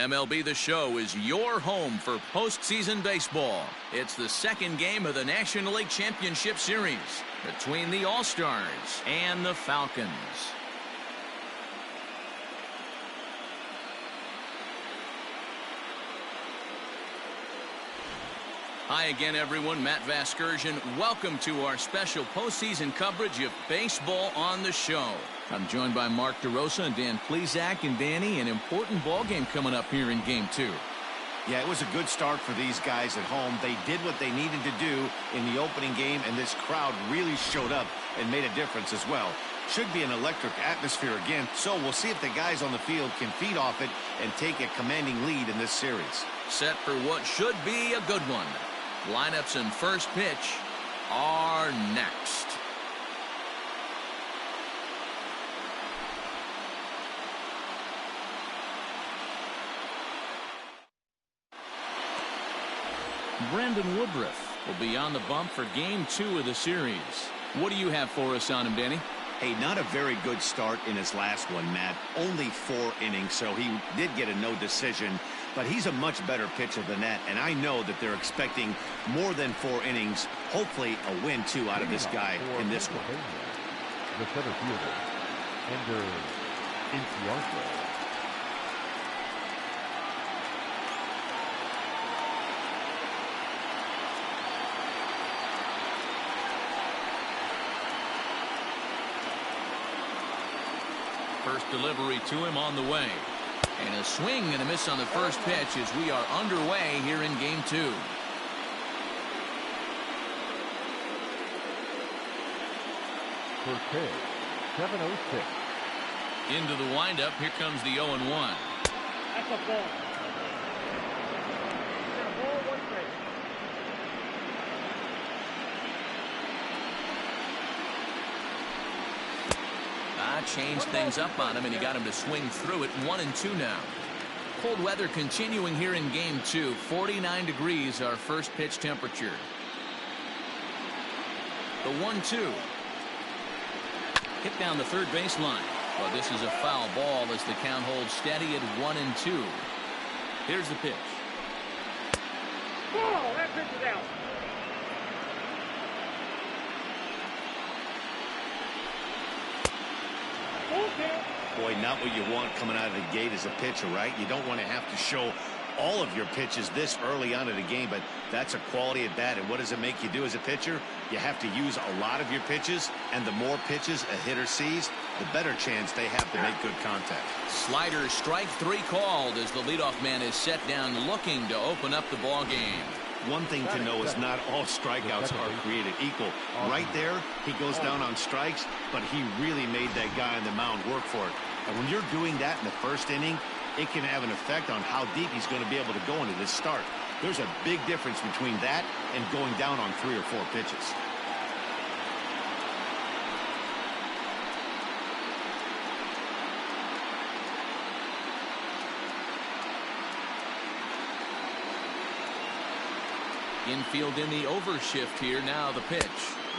MLB The Show is your home for postseason baseball. It's the second game of the National League Championship Series between the All-Stars and the Falcons. Hi again, everyone. Matt Vasgersian. Welcome to our special postseason coverage of Baseball on the Show. I'm joined by Mark DeRosa and Dan Plesac. And Danny, an important ball game coming up here in Game 2. Yeah, it was a good start for these guys at home. They did what they needed to do in the opening game, and this crowd really showed up and made a difference as well. Should be an electric atmosphere again, so we'll see if the guys on the field can feed off it and take a commanding lead in this series. Set for what should be a good one. Lineups and first pitch are next. Brandon Woodruff will be on the bump for Game 2 of the series. What do you have for us on him, Danny? Hey, not a very good start in his last one, Matt. Only 4 innings, so he did get a no decision. But he's a much better pitcher than that, and I know that they're expecting more than 4 innings. Hopefully a win, too, out of this guy in this one. The center fielder, Ender Inciarte. First delivery to him on the way. And a swing and a miss on the first pitch as we are underway here in Game 2. First pitch, 7-0-6. Into the windup. Here comes the 0-1. That's a ball. Changed things up on him, and he got him to swing through it. 1-2 now. Cold weather continuing here in Game 2. 49 degrees our first pitch temperature. The 1-2. Hit down the third baseline. Well, this is a foul ball as the count holds steady at 1-2. Here's the pitch. Ball, that pitch is out. Boy, not what you want coming out of the gate as a pitcher, right? You don't want to have to show all of your pitches this early on in the game, but that's a quality at bat. And what does it make you do as a pitcher? You have to use a lot of your pitches, and the more pitches a hitter sees, the better chance they have to make good contact. Slider strike 3 called as the leadoff man is set down looking to open up the ball game. One thing to know is not all strikeouts are created equal. Right there, he goes down on strikes, but he really made that guy on the mound work for it. And when you're doing that in the first inning, it can have an effect on how deep he's going to be able to go into this start. There's a big difference between that and going down on 3 or 4 pitches. Infield in the overshift here. Now the pitch.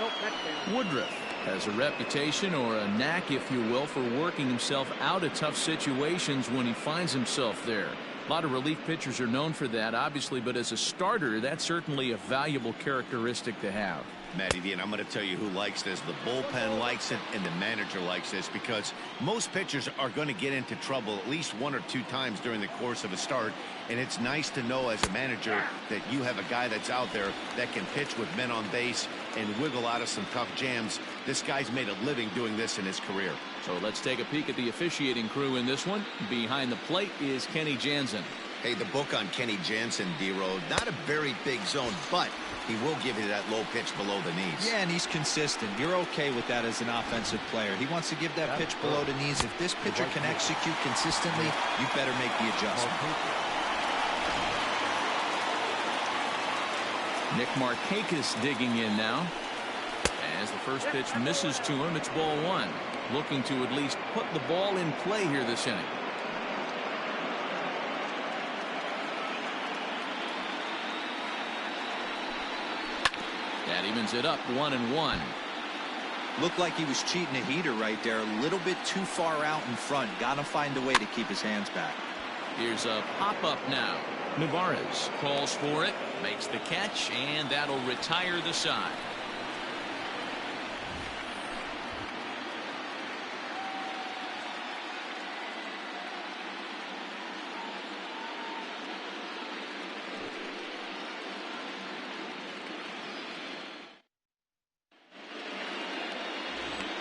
Nope, that's down. Woodruff has a reputation, or a knack if you will, for working himself out of tough situations when he finds himself there. A lot of relief pitchers are known for that, obviously, but as a starter, that's certainly a valuable characteristic to have. Matty D, and I'm going to tell you who likes this. The bullpen likes it, and the manager likes this, because most pitchers are going to get into trouble at least 1 or 2 times during the course of a start, and it's nice to know as a manager that you have a guy that's out there that can pitch with men on base and wiggle out of some tough jams. This guy's made a living doing this in his career. So let's take a peek at the officiating crew in this one. Behind the plate is Kenny Jansen. Hey, the book on Kenny Jansen, D-Road, not a very big zone, but he will give you that low pitch below the knees. Yeah, and he's consistent. You're okay with that as an offensive player. He wants to give that pitch below the knees. If this pitcher can execute consistently, you better make the adjustment. Nick Markakis digging in now. As the first pitch misses to him, it's ball 1. Looking to at least put the ball in play here this inning. That evens it up 1-1. Looked like he was cheating a heater right there. A little bit too far out in front. Got to find a way to keep his hands back. Here's a pop-up now. Navarez calls for it, makes the catch, and that'll retire the side.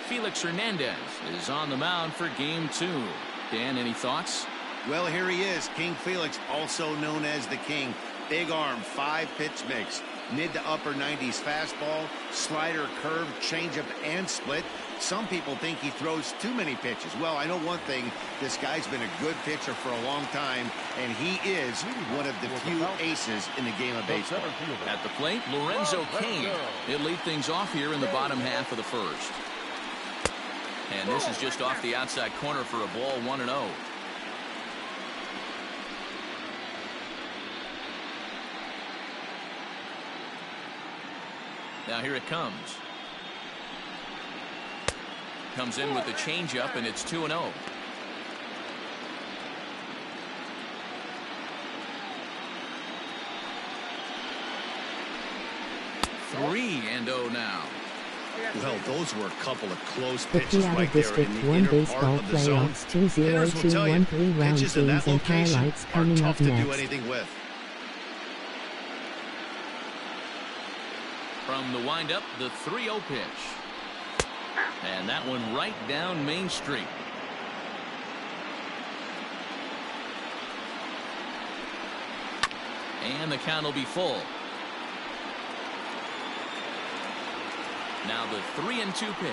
Felix Hernandez is on the mound for game 2. Dan, any thoughts? Well, here he is, King Felix, also known as the King. Big arm, 5-pitch mix. Mid to upper 90s fastball, slider, curve, changeup, and split. Some people think he throws too many pitches. Well, I know one thing. This guy's been a good pitcher for a long time, and he is one of the few aces in the game of baseball. At the plate, Lorenzo Cain. He'll lead things off here in the bottom half of the first. And this is just off the outside corner for a ball, 1-0. Now here it comes. Comes in with the changeup, and it's 2-0. Three and 0 now. Well, those were a couple of close The pitches Piaa right there District in the 1 inner part baseball of the zone. playoffs Hitters will tell you, 2021-3 round pitches in that games and location highlights are coming tough up to do next. anything with. From the windup, the 3-0 pitch. And that one right down Main Street. And the count will be full. Now the 3-2 pitch.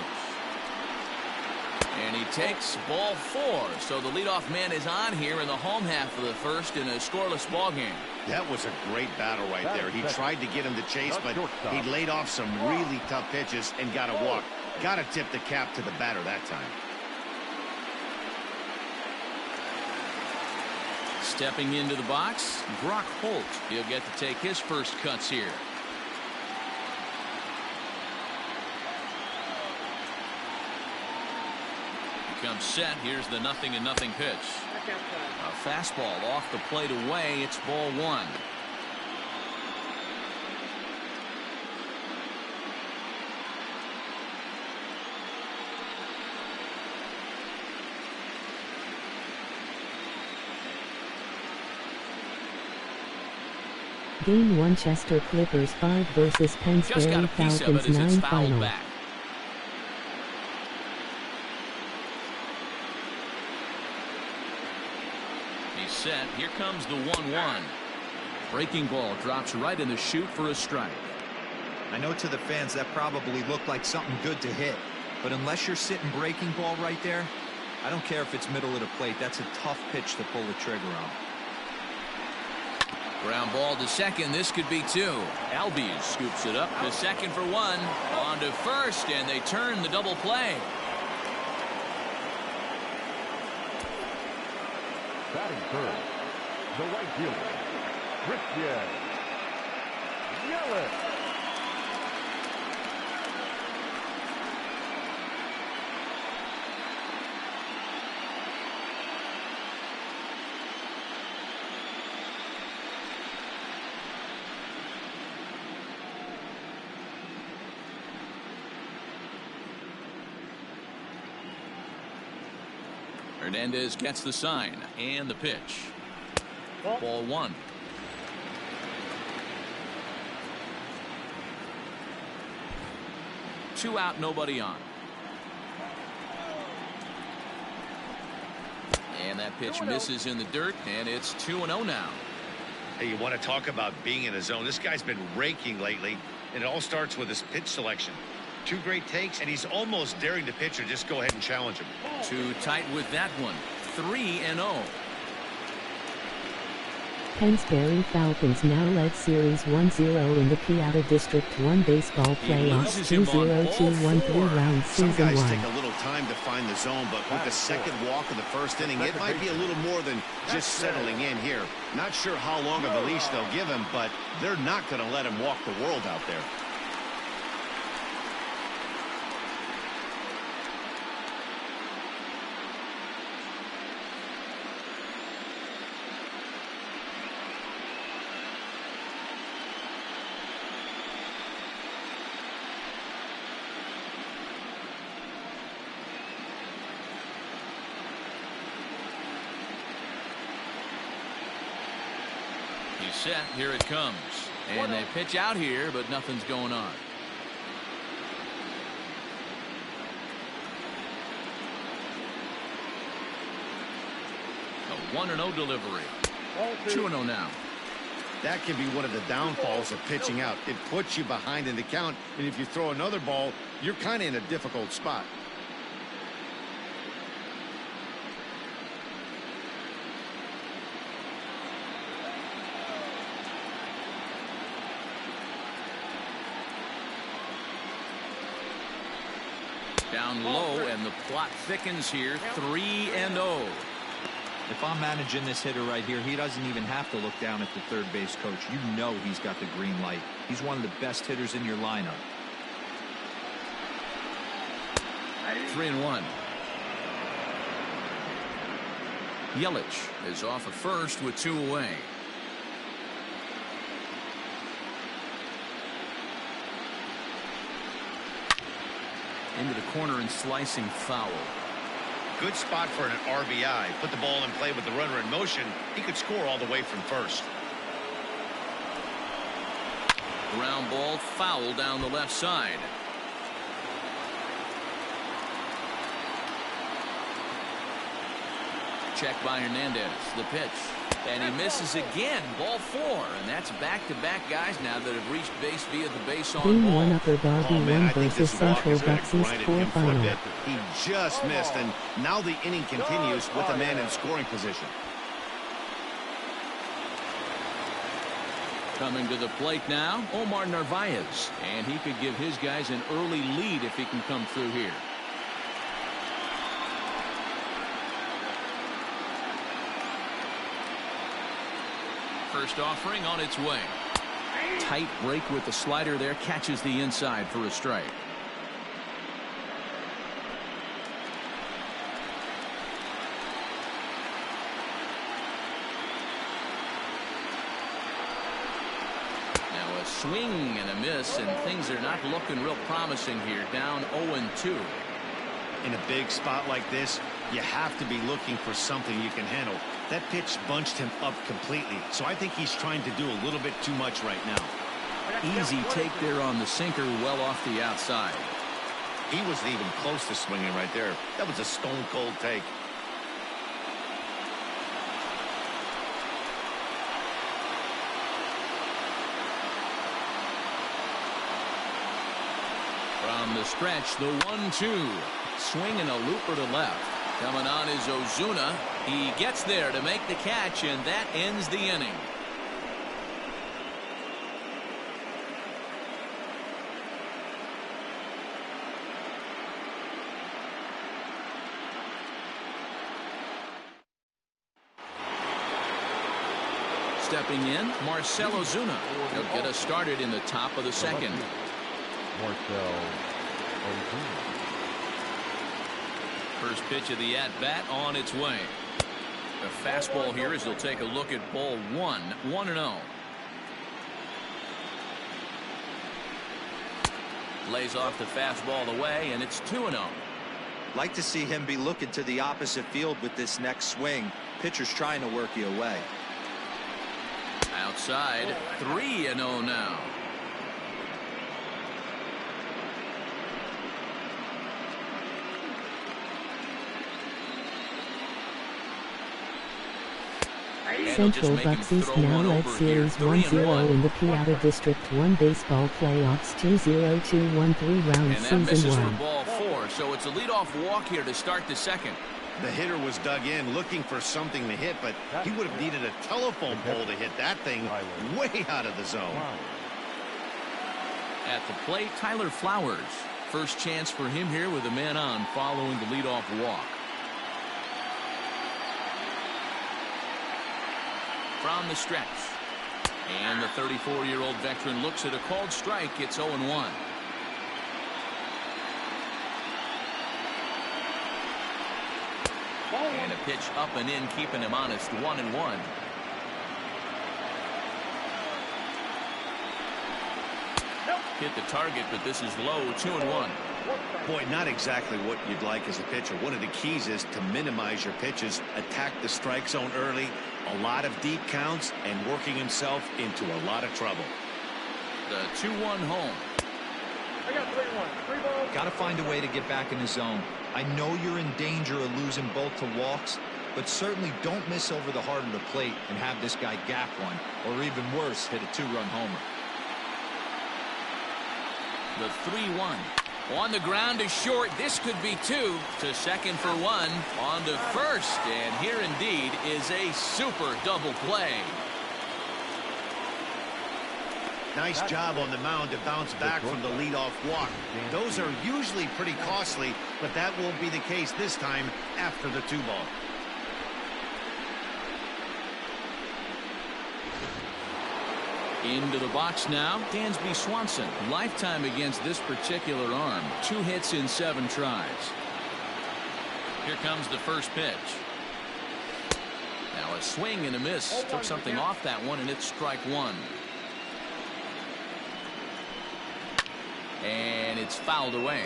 And he takes ball 4. So the leadoff man is on here in the home half of the first in a scoreless ball game. That was a great battle right there. He tried to get him to chase, but he laid off some really tough pitches and got a walk. Got to tip the cap to the batter that time. Stepping into the box, Brock Holt. He'll get to take his first cuts here. Comes set. Here's the 0-0 pitch. A fastball off the plate away. It's ball 1. Game 1 Chester Clippers 5 versus Just got Pennsbury a piece of it Falcons as it's 9 fouled final. back. He's set. Here comes the 1-1. Breaking ball drops right in the chute for a strike. I know to the fans that probably looked like something good to hit, but unless you're sitting breaking ball right there, I don't care if it's middle of the plate. That's a tough pitch to pull the trigger on. Ground ball to second. This could be 2. Albies scoops it up to second for 1. On to first, and they turn the double play. Batting third, the right fielder, Christian Yelich. Hernandez gets the sign and the pitch. Ball 1. Two out, nobody on. And that pitch misses in the dirt, and it's 2-0 now. Hey, you want to talk about being in a zone? This guy's been raking lately, and it all starts with his pitch selection. 2 great takes, and he's almost daring the pitcher just go ahead and challenge him. Too tight with that one. 3-0. Pennsbury Falcons now led Series 1-0 in the Piaa District 1 baseball playoffs 2-0-2-1-3 round Some season guys 1. take a little time to find the zone, but with the second walk of the first inning, it might be a little more than just settling in here. Not sure how long of a leash they'll give him, but they're not going to let him walk the world out there. He's set. Here it comes. And they pitch out here, but nothing's going on. A 1-0 delivery. 2-0 now. That can be one of the downfalls of pitching out. It puts you behind in the count, and if you throw another ball, you're kind of in a difficult spot. Down low, and the plot thickens here. 3-0. If I'm managing this hitter right here, he doesn't even have to look down at the third base coach. You know he's got the green light. He's one of the best hitters in your lineup. 3-1. Yelich is off at first with 2 away. Into the corner and slicing foul. Good spot for an RBI. Put the ball in play with the runner in motion. He could score all the way from first. Ground ball, foul down the left side. Check by Hernandez. The pitch. And he misses again. Ball 4. And that's back-to-back guys now that have reached base via the base on Game ball. 1 Upper Darby 1 versus Central Bucks East 4 final. He just missed, and now the inning continues with a man in scoring position. Coming to the plate now, Omar Narvaez. And he could give his guys an early lead if he can come through here. First offering on its way. Tight break with the slider there. Catches the inside for a strike. Now a swing and a miss, and things are not looking real promising here. Down 0-2. In a big spot like this, you have to be looking for something you can handle. That pitch bunched him up completely, so I think he's trying to do a little bit too much right now. Easy take there on the sinker, well off the outside. He wasn't even close to swinging right there. That was a stone-cold take. From the stretch, the 1-2. Swinging a looper to left. Coming on is Ozuna. He gets there to make the catch, and that ends the inning. Stepping in, Marcell Ozuna. He'll get us started in the top of the second. Marcell Ozuna. First pitch of the at-bat on its way. The fastball here as they'll take a look at ball 1. 1-0. Lays off the fastball away, and it's 2-0. Like to see him be looking to the opposite field with this next swing. Pitcher's trying to work you away. Outside, 3-0 now. Central Bucks East now led Series 1-0 in the Piaa District 1 baseball playoffs 2-0-2-1-3 round And that misses season for 1. ball 4, so it's a leadoff walk here to start the second. The hitter was dug in looking for something to hit, but he would have needed a telephone pole to hit that thing way out of the zone. At the plate, Tyler Flowers. First chance for him here with a man on following the leadoff walk. From the stretch. And the 34-year-old veteran looks at a called strike. It's 0-1. And a pitch up and in, keeping him honest. 1-1. Hit the target, but this is low. 2-1. Boy, not exactly what you'd like as a pitcher. One of the keys is to minimize your pitches, attack the strike zone early, a lot of deep counts, and working himself into a lot of trouble. The 2-1 home. I got 3-1. 3 balls. Got to find a way to get back in the zone. I know you're in danger of losing both to walks, but certainly don't miss over the heart of the plate and have this guy gap one, or even worse, hit a 2-run homer. The 3-1. On the ground to short. This could be 2. To second for 1. On to first. And here indeed is a super double play. Nice job on the mound to bounce back from the leadoff walk. Those are usually pretty costly, but that won't be the case this time after the 2-ball. Into the box now, Dansby Swanson. Lifetime against this particular arm. 2 hits in 7 tries. Here comes the first pitch. Now a swing and a miss. Took something off that one, and it's strike 1. And it's fouled away.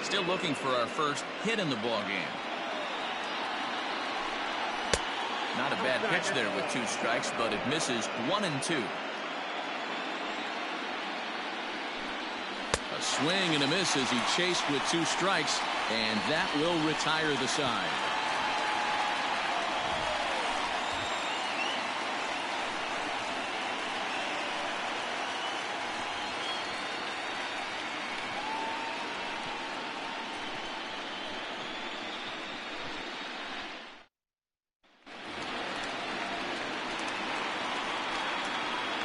Still looking for our first hit in the ballgame. Not a bad pitch there with 2 strikes, but it misses 1 and 2. A swing and a miss as he chased with 2 strikes, and that will retire the side.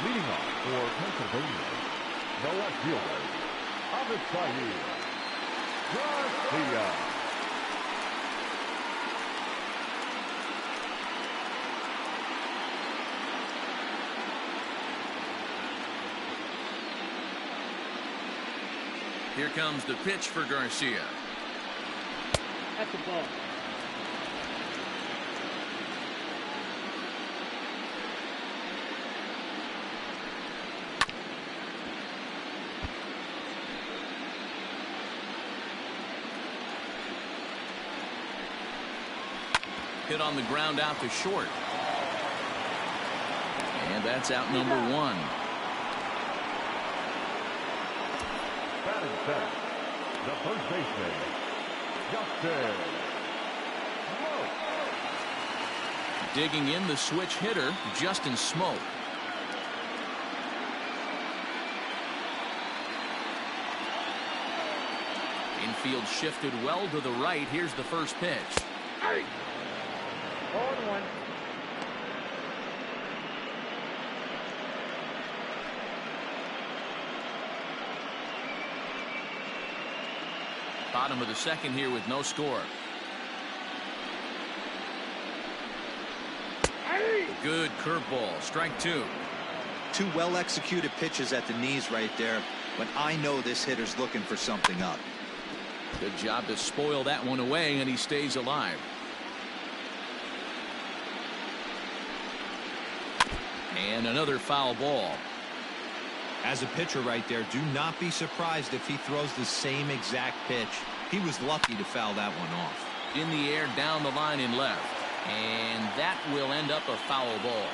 Leading off for Pennsylvania, the left fielder, Garcia. Here comes the pitch for Garcia. That's the ball. Hit on the ground out to short. And that's out number 1. Batting center, the first baseman, Justin. Digging in the switch hitter, Justin Smoke. Infield shifted well to the right. Here's the first pitch. 0-1. Bottom of the second here with no score. Good curveball. Strike 2. 2 well-executed pitches at the knees right there, but I know this hitter's looking for something up. Good job to spoil that one away, and he stays alive. And another foul ball. As a pitcher right there, do not be surprised if he throws the same exact pitch. He was lucky to foul that one off. In the air, down the line in left. And that will end up a foul ball.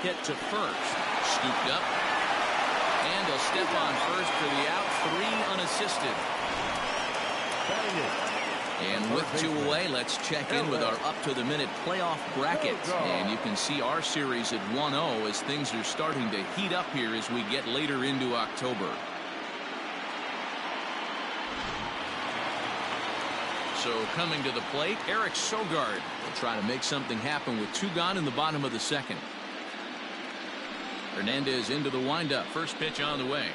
Hit to first. Scooped up. And he'll step on first for the out. 3 unassisted. And with 2 away, let's check in with our up-to-the-minute playoff bracket. And you can see our series at 1-0 as things are starting to heat up here as we get later into October. So coming to the plate, Eric Sogard will try to make something happen with 2 gone in the bottom of the second. Hernandez into the windup. First pitch on the way.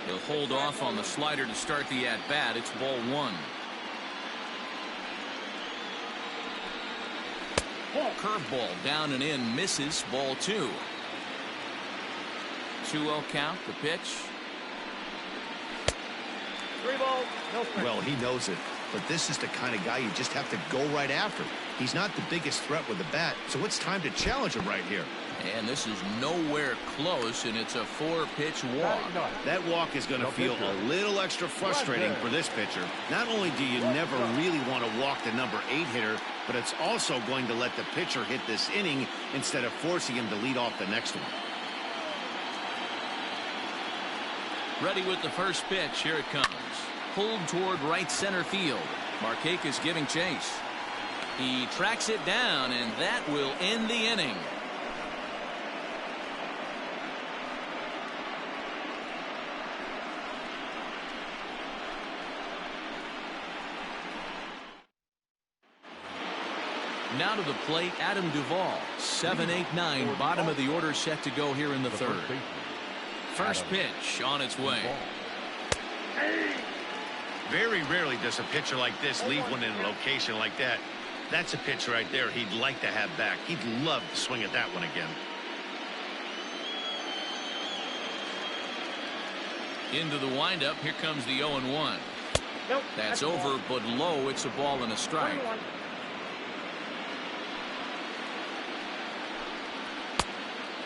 He'll hold off on the slider to start the at-bat. It's ball 1. Curveball down and in, misses. Ball 2. 2-0 count. The pitch. 3 balls, no strikes. Well, he knows it, but this is the kind of guy you just have to go right after. He's not the biggest threat with the bat, so it's time to challenge him right here. And this is nowhere close, and it's a 4-pitch walk. That walk is going to feel a little extra frustrating for this pitcher. Not only do you never really want to walk the number 8 hitter, but it's also going to let the pitcher hit this inning instead of forcing him to lead off the next one. Ready with the first pitch. Here it comes. Pulled toward right center field. Markakis giving chase. He tracks it down, and that will end the inning. Now to the plate, Adam Duvall. 7-8-9, bottom of the order set to go here in the third. First pitch on its way. Very rarely does a pitcher like this leave one in a location like that. That's a pitch right there he'd like to have back. He'd love to swing at that one again. Into the windup. Here comes the 0-1. Nope, That's over, but low. It's a ball and a strike.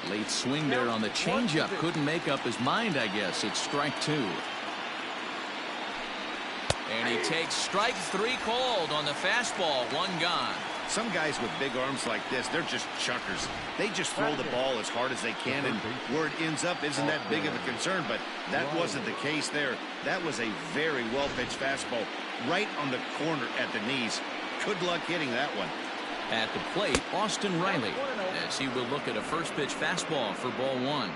Late swing there on the changeup. Couldn't make up his mind, I guess. It's strike 2. And he takes strike 3 cold on the fastball. 1 gone. Some guys with big arms like this, they're just chuckers. They just throw the ball as hard as they can, and where it ends up isn't that big of a concern, but that wasn't the case there. That was a very well-pitched fastball right on the corner at the knees. Good luck hitting that one. At the plate, Austin Riley, as he will look at a first pitch fastball for ball 1.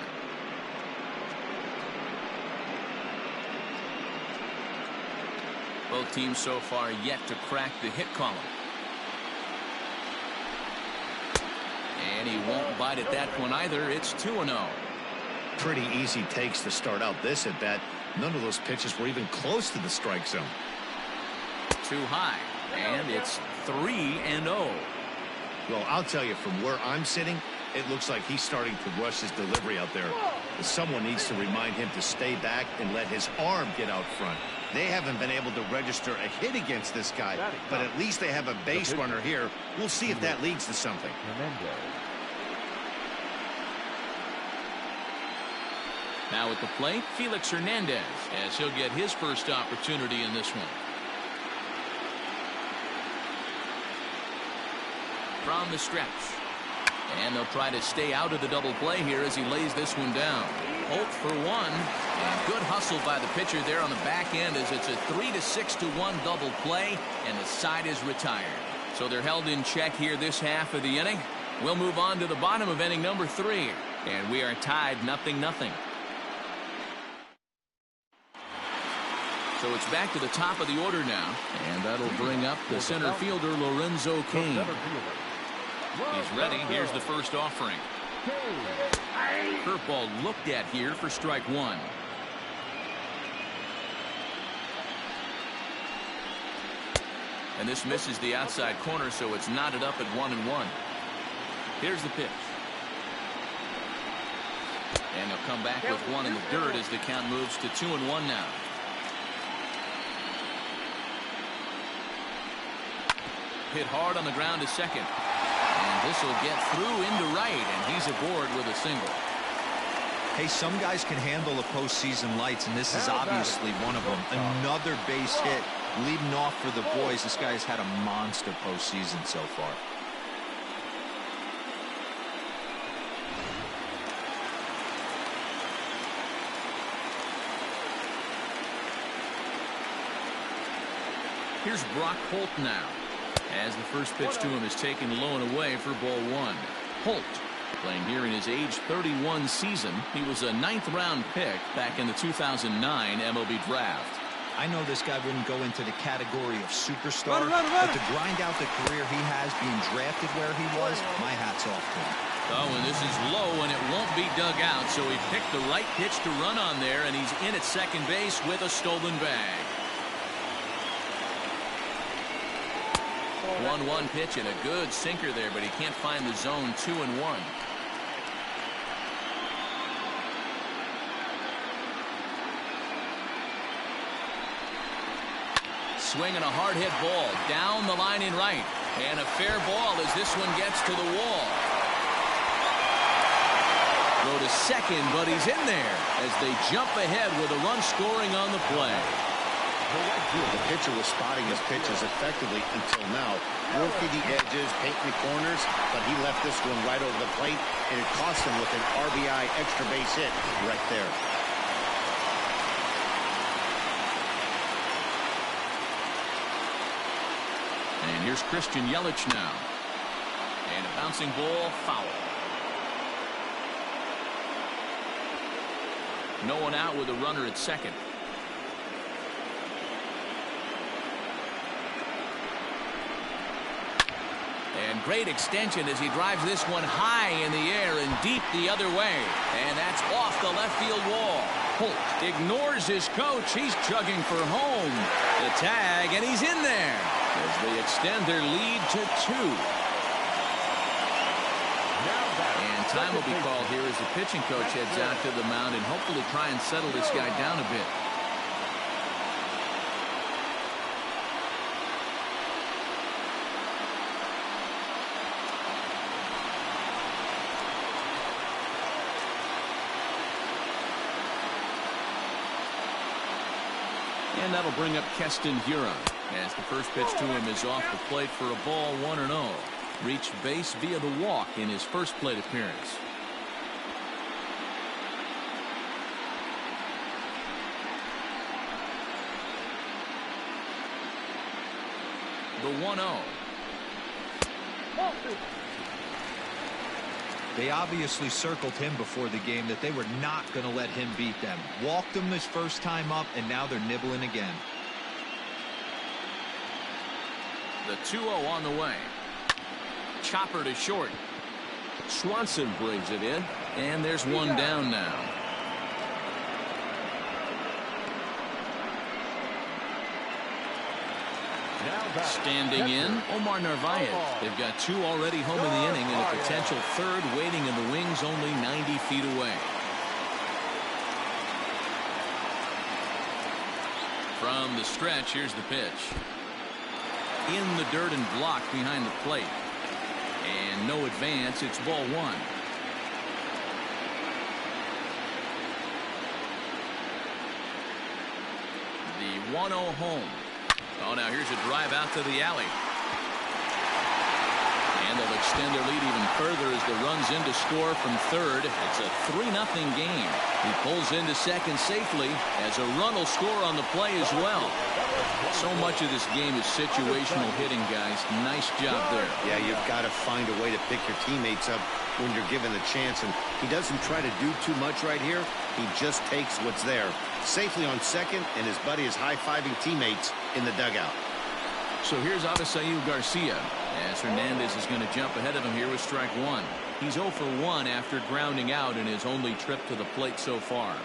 Both teams so far yet to crack the hit column. And he won't bite at that one either. It's 2-0. Pretty easy takes to start out this at bat. None of those pitches were even close to the strike zone. Too high. And it's 3-0. Well, I'll tell you, from where I'm sitting, it looks like he's starting to rush his delivery out there. Someone needs to remind him to stay back and let his arm get out front. They haven't been able to register a hit against this guy, but at least they have a base runner here. We'll see if that leads to something. Now at the plate, Felix Hernandez, as he'll get his first opportunity in this one. From the stretch. And they'll try to stay out of the double play here as he lays this one down. Holt for 1. And good hustle by the pitcher there on the back end as it's a 3-6-1 double play, and the side is retired. So they're held in check here this half of the inning. We'll move on to the bottom of inning number 3. And we are tied 0-0. So it's back to the top of the order now. And that'll bring up the center fielder, Lorenzo Cain. He's ready. Here's the first offering. Curveball looked at here for strike 1. And this misses the outside corner, so it's knotted up at 1-1. Here's the pitch. And they'll come back with 1 in the dirt as the count moves to 2-1 now. Hit hard on the ground to second. And this will get through into right, and he's aboard with a single. Hey, some guys can handle the postseason lights, and this is obviously one of them. Another base hit leading off for the boys. This guy's had a monster postseason so far. Here's Brock Holt now, as the first pitch to him is taken low and away for ball 1. Holt, playing here in his age 31 season. He was a 9th-round pick back in the 2009 MLB draft. I know this guy wouldn't go into the category of superstar, but to grind out the career he has being drafted where he was, my hat's off to him. Oh, and this is low, and it won't be dug out, so he picked the right pitch to run on there, and he's in at second base with a stolen bag. 1-1 pitch and a good sinker there, but he can't find the zone. 2-1. Swinging a hard hit ball down the line in right, and a fair ball as this one gets to the wall. to second, but he's in there as they jump ahead with a run scoring on the play. The pitcher was spotting his pitches effectively until now, working the edges, painting the corners, but he left this one right over the plate, and it cost him with an RBI extra base hit right there. And here's Christian Yelich now. And a bouncing ball, foul. No one out with a runner at second. And great extension as he drives this one high in the air and deep the other way. And that's off the left field wall. Holt ignores his coach. He's chugging for home. The tag, and he's in there as they extend their lead to 2. And time will be called here as the pitching coach heads out to the mound and hopefully try and settle this guy down a bit. And that'll bring up Keston Hiura as the first pitch to him is off the plate for a ball, 1-0. Reached base via the walk in his first plate appearance. The 1-0. They obviously circled him before the game that they were not going to let him beat them. Walked him his first time up, and now they're nibbling again. The 2-0 on the way. Chopper to short. Swanson brings it in, and there's one down now. Standing in, Omar Narvaez. They've got 2 already home in the inning and a potential third waiting in the wings only 90 feet away. From the stretch, here's the pitch. In the dirt and blocked behind the plate. And no advance, it's ball 1. The 1-0 home. Oh, now here's a drive out to the alley. And they'll extend their lead even further as the runs in to score from third. It's a 3-0 game. He pulls into second safely as a run will score on the play as well. So much of this game is situational hitting, guys. Nice job there. Yeah, you've got to find a way to pick your teammates up when you're given the chance, and he doesn't try to do too much right here. He just takes what's there. Safely on second, and his buddy is high-fiving teammates in the dugout. So here's Avisail Garcia as Hernandez is going to jump ahead of him here with strike 1. He's 0 for 1 after grounding out in his only trip to the plate so far.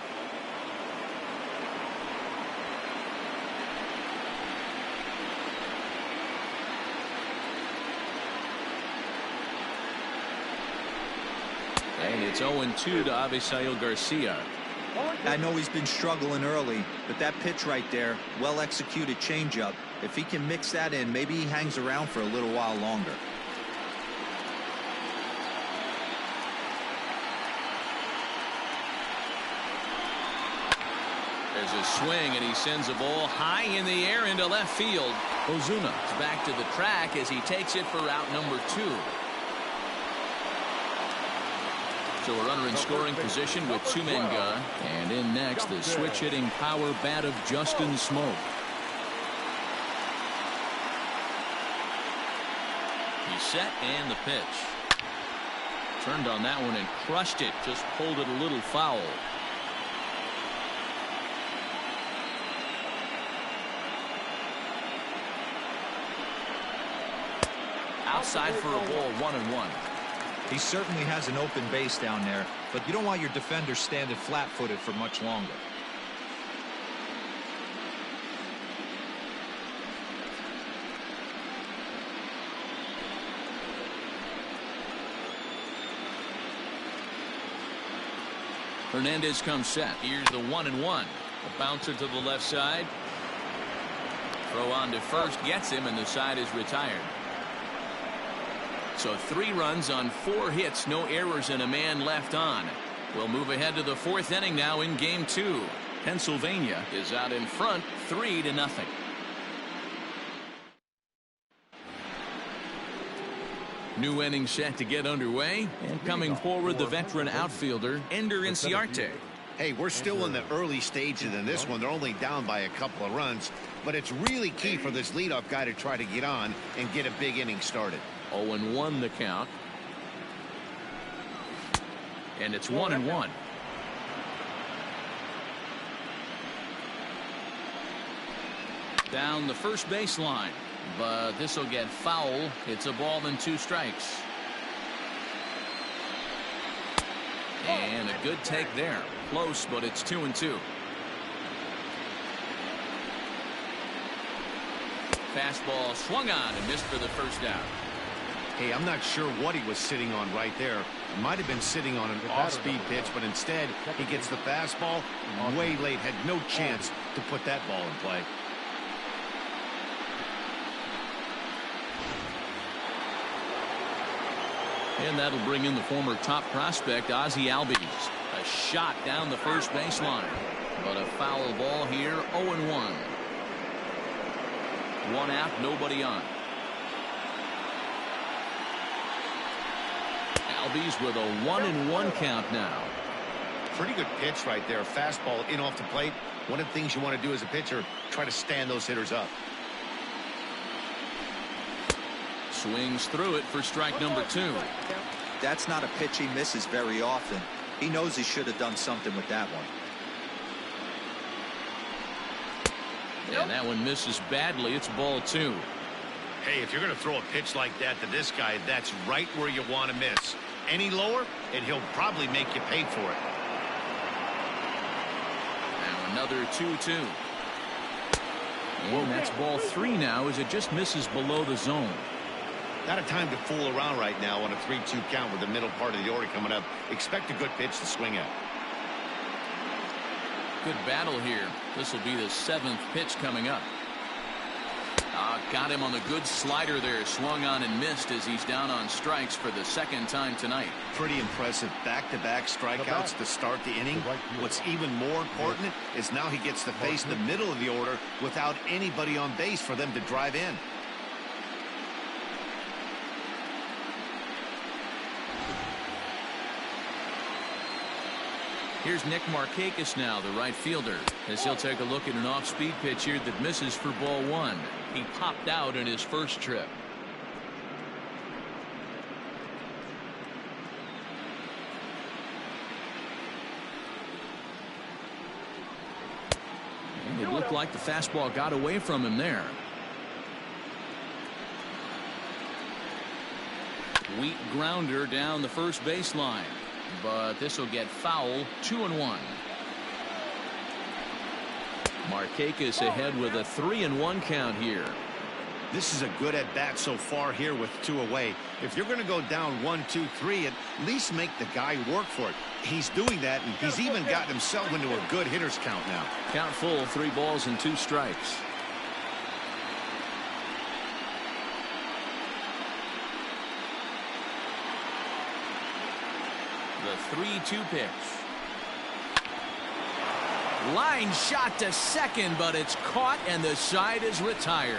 And it's 0-2 to Avisail Garcia. I know he's been struggling early, but that pitch right there, well-executed changeup. If he can mix that in, maybe he hangs around for a little while longer. There's a swing, and he sends a ball high in the air into left field. Ozuna is back to the track as he takes it for out number 2. So a runner in scoring position with 2 men gone. And in next, the switch-hitting power bat of Justin Smoke. He's set, and the pitch. Turned on that one and crushed it. Just pulled it a little foul. Outside for a ball, 1-1. He certainly has an open base down there, but you don't want your defender standing flat-footed for much longer. Hernandez comes set. Here's the 1-1. A bouncer to the left side. Throw on to first, gets him, and the side is retired. So 3 runs on 4 hits, no errors, and a man left on. We'll move ahead to the 4th inning now in game 2. Pennsylvania is out in front 3-0. New inning set to get underway, and coming forward the veteran outfielder Ender Inciarte. Hey, we're still in the early stages in this one. They're only down by a couple of runs, but it's really key for this leadoff guy to try to get on and get a big inning started. 0-1 the count. And it's 1-1. Down the first baseline, but this will get foul. It's a ball and 2 strikes. And a good take there. Close, but it's 2-2. Fastball swung on and missed for the first out. Hey, I'm not sure what he was sitting on right there. Might have been sitting on an off-speed pitch, but instead he gets the fastball way late. Had no chance to put that ball in play. And that'll bring in the former top prospect Ozzie Albies. A shot down the first baseline, but a foul ball here. 0-1. 1 out, nobody on. Albies with a 1-1 count now. Pretty good pitch right there. Fastball in off the plate. One of the things you want to do as a pitcher, try to stand those hitters up. Swings through it for strike number 2. That's not a pitch he misses very often. He knows he should have done something with that one. And that one misses badly. It's ball 2. Hey, if you're going to throw a pitch like that to this guy, that's right where you want to miss. Any lower, and he'll probably make you pay for it. Now another 2-2. And that's ball 3 now as it just misses below the zone. Not a time to fool around right now on a 3-2 count with the middle part of the order coming up. Expect a good pitch to swing at. Good battle here. This will be the 7th pitch coming up. Got him on the good slider there. Swung on and missed as he's down on strikes for the 2nd time tonight. Pretty impressive back-to-back strikeouts to start the inning. What's even more important is now he gets to face the middle of the order without anybody on base for them to drive in. Here's Nick Markakis now, the right fielder, as he'll take a look at an off-speed pitch here that misses for ball 1. He popped out in his first trip. And it looked like the fastball got away from him there. Weak grounder down the first baseline, but this will get foul. 2-1. Markakis ahead with a 3-1 count here. This is a good at bat so far here with 2 away. If you're going to go down 1, 2, 3, at least make the guy work for it. He's doing that, and he's even gotten himself into a good hitter's count now. Count full, 3 balls and 2 strikes. The 3-2 pitch. Line shot to second, but it's caught and the side is retired.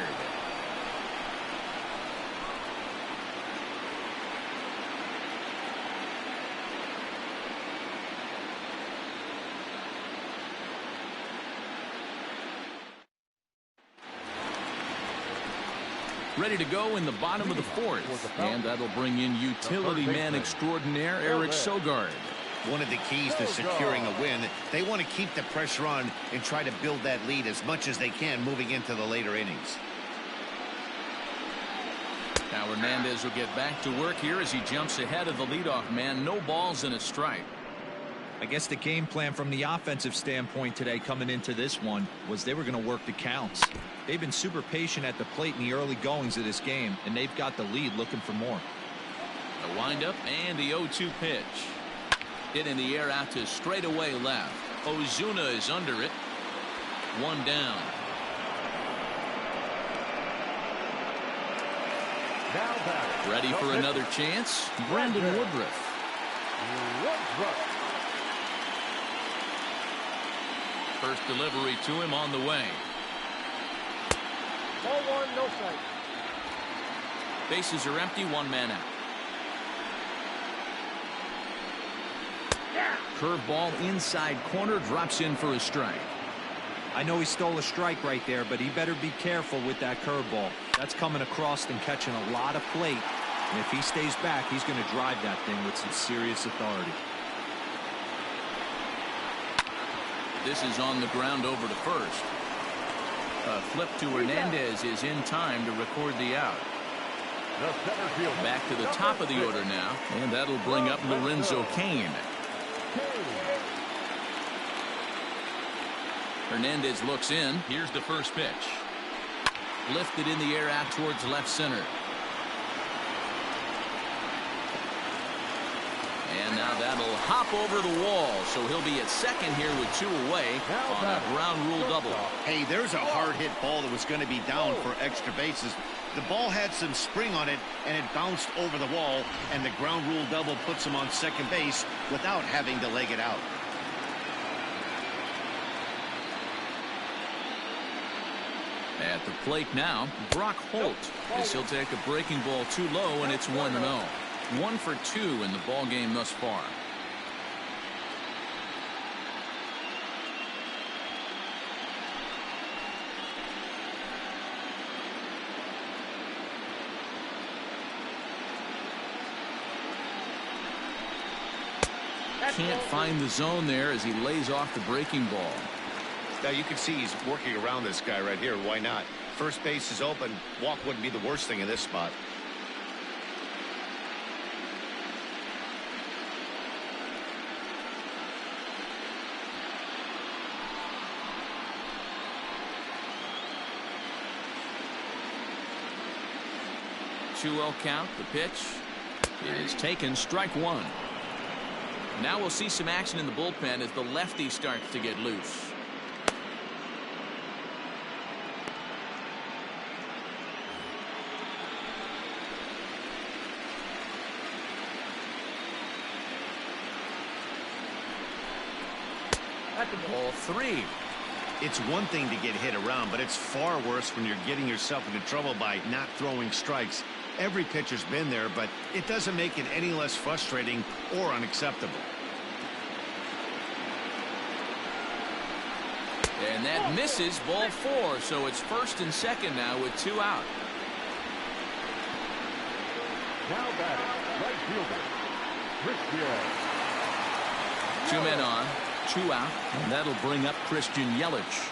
Ready to go in the bottom of the 4th, and that'll bring in utility man extraordinaire Eric Sogard. One of the keys to securing a win, they want to keep the pressure on and try to build that lead as much as they can moving into the later innings. Now Hernandez will get back to work here as he jumps ahead of the leadoff man. No balls and a strike. I guess the game plan from the offensive standpoint today coming into this one was they were going to work the counts. They've been super patient at the plate in the early goings of this game, and they've got the lead looking for more. The windup and the 0-2 pitch. Hit in the air out to straightaway left. Ozuna is under it. 1 down. Now ready for another chance. Brandon Woodruff. First delivery to him on the way. Ball one, no strike. Bases are empty, one man out. Curveball inside corner, drops in for a strike. I know he stole a strike right there, but he better be careful with that curveball. That's coming across and catching a lot of plate. And if he stays back, he's going to drive that thing with some serious authority. This is on the ground over to first. A flip to Hernandez is in time to record the out. The center field. Back to the top of the order now, and that'll bring up Lorenzo Cain. Hernandez looks in. Here's the first pitch. Lifted in the air out towards left center. And now that'll hop over the wall, so he'll be at second here with 2 away on a ground rule double. Hey, there's a hard hit ball that was going to be down for extra bases. The ball had some spring on it, and it bounced over the wall, and the ground rule double puts him on second base without having to leg it out. At the plate now, Brock Holt, as he'll take a breaking ball too low, and it's 1-0. 1 for 2 in the ball game thus far. Can't find the zone there as he lays off the breaking ball. Now you can see he's working around this guy right here. Why not? First base is open. Walk wouldn't be the worst thing in this spot. Two-0 count. The pitch is taken. Strike one. Now we'll see some action in the bullpen as the lefty starts to get loose. Ball 3. It's one thing to get hit around, but it's far worse when you're getting yourself into trouble by not throwing strikes. Every pitcher's been there, but it doesn't make it any less frustrating or unacceptable. And that misses. Ball 4, so it's first and second now with 2 out. Now batting, right fielder, Christian. 2 men on, 2 out, and that'll bring up Christian Yelich.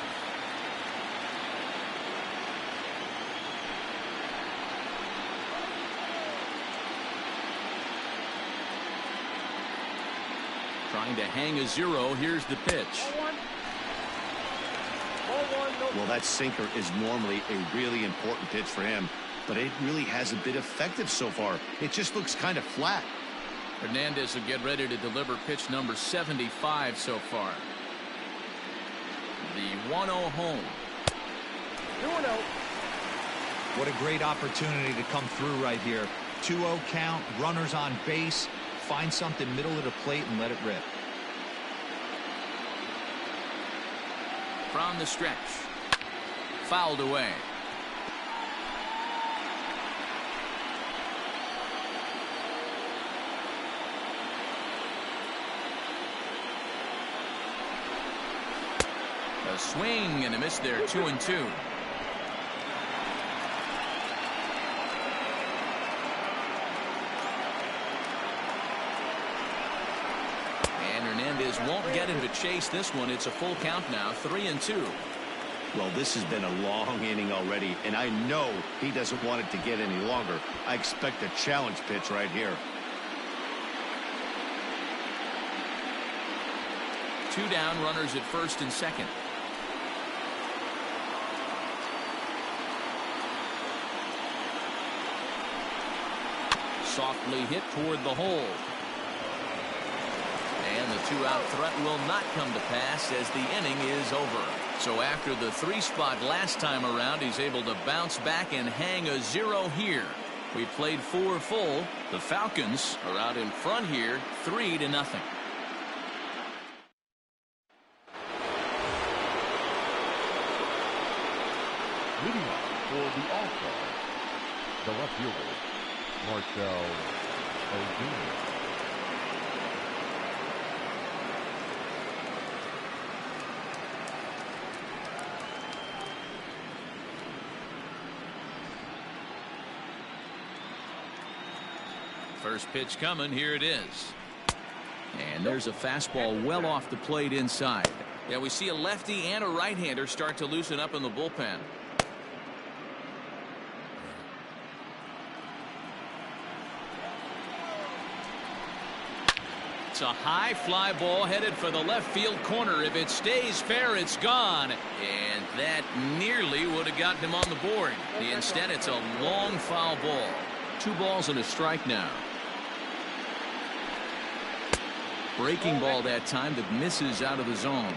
Trying to hang a 0. Here's the pitch. Well, that sinker is normally a really important pitch for him, but it really hasn't been effective so far. It just looks kind of flat. Hernandez will get ready to deliver pitch number 75 so far. The 1-0 home. 2-0. What a great opportunity to come through right here. 2-0 count, runners on base. Find something middle of the plate and let it rip. From the stretch. Fouled away. A swing and a miss there. 2-2. Hernandez won't get him to chase this one. It's a full count now. 3-2. Well, this has been a long inning already, and I know he doesn't want it to get any longer. I expect a challenge pitch right here. 2 down, runners at first and second. Softly hit toward the hole. And the 2-out threat will not come to pass as the inning is over. So after the 3 spot last time around, he's able to bounce back and hang a 0 here. We played 4 full. The Falcons are out in front here, 3-0. Leading off for the All-Stars, the left fielder, Marcel Ozuna. First pitch coming. Here it is. And there's a fastball well off the plate inside. Yeah, we see a lefty and a right-hander start to loosen up in the bullpen. It's a high fly ball headed for the left field corner. If it stays fair, it's gone. And that nearly would have gotten him on the board. Instead, it's a long foul ball. 2 balls and a strike now. Breaking ball that time that misses out of the zone.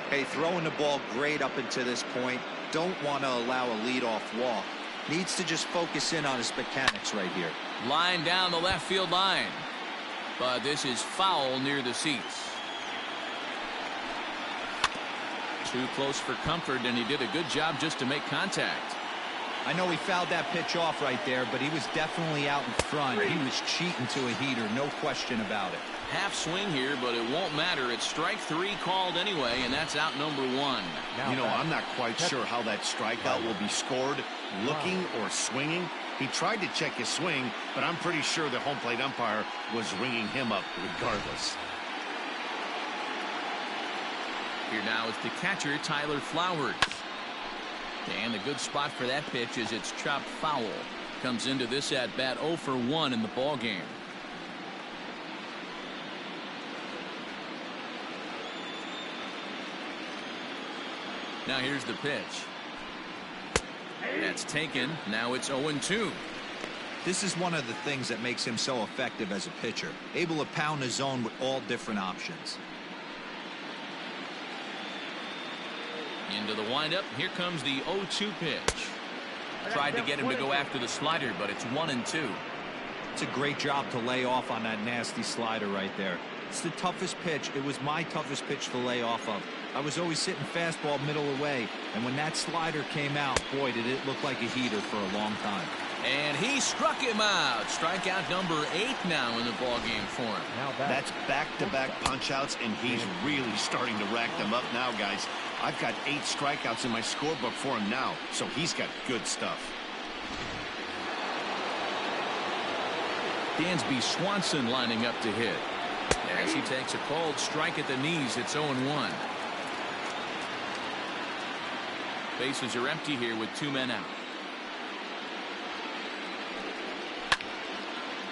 Hey, throwing the ball great up until this point. Don't want to allow a leadoff walk. Needs to just focus in on his mechanics right here. Line down the left field line. But this is foul near the seats. Too close for comfort, and he did a good job just to make contact. I know he fouled that pitch off right there, but he was definitely out in front. He was cheating to a heater, no question about it. Half swing here, but it won't matter. It's strike 3 called anyway, and that's out number 1. You know, I'm not quite sure how that strikeout will be scored, looking or swinging. He tried to check his swing, but I'm pretty sure the home plate umpire was ringing him up regardless. Here now is the catcher, Tyler Flowers. And a good spot for that pitch is it's chopped foul. Comes into this at bat 0 for 1 in the ball game. Now here's the pitch. That's taken. Now it's 0-2. This is one of the things that makes him so effective as a pitcher. Able to pound the zone with all different options. Into the windup. Here comes the 0-2 pitch. Tried to get him to go after the slider, but it's 1-2. It's a great job to lay off on that nasty slider right there. It's the toughest pitch. It was my toughest pitch to lay off of. I was always sitting fastball middle away, and when that slider came out, boy, did it look like a heater for a long time. And he struck him out. Strikeout number 8 now in the ball game for him. That's back-to-back punch-outs, and he's really starting to rack them up now, guys. I've got 8 strikeouts in my scorebook for him now, so he's got good stuff. Dansby Swanson lining up to hit. As he takes a cold strike at the knees, it's 0-1. Bases are empty here with 2 men out.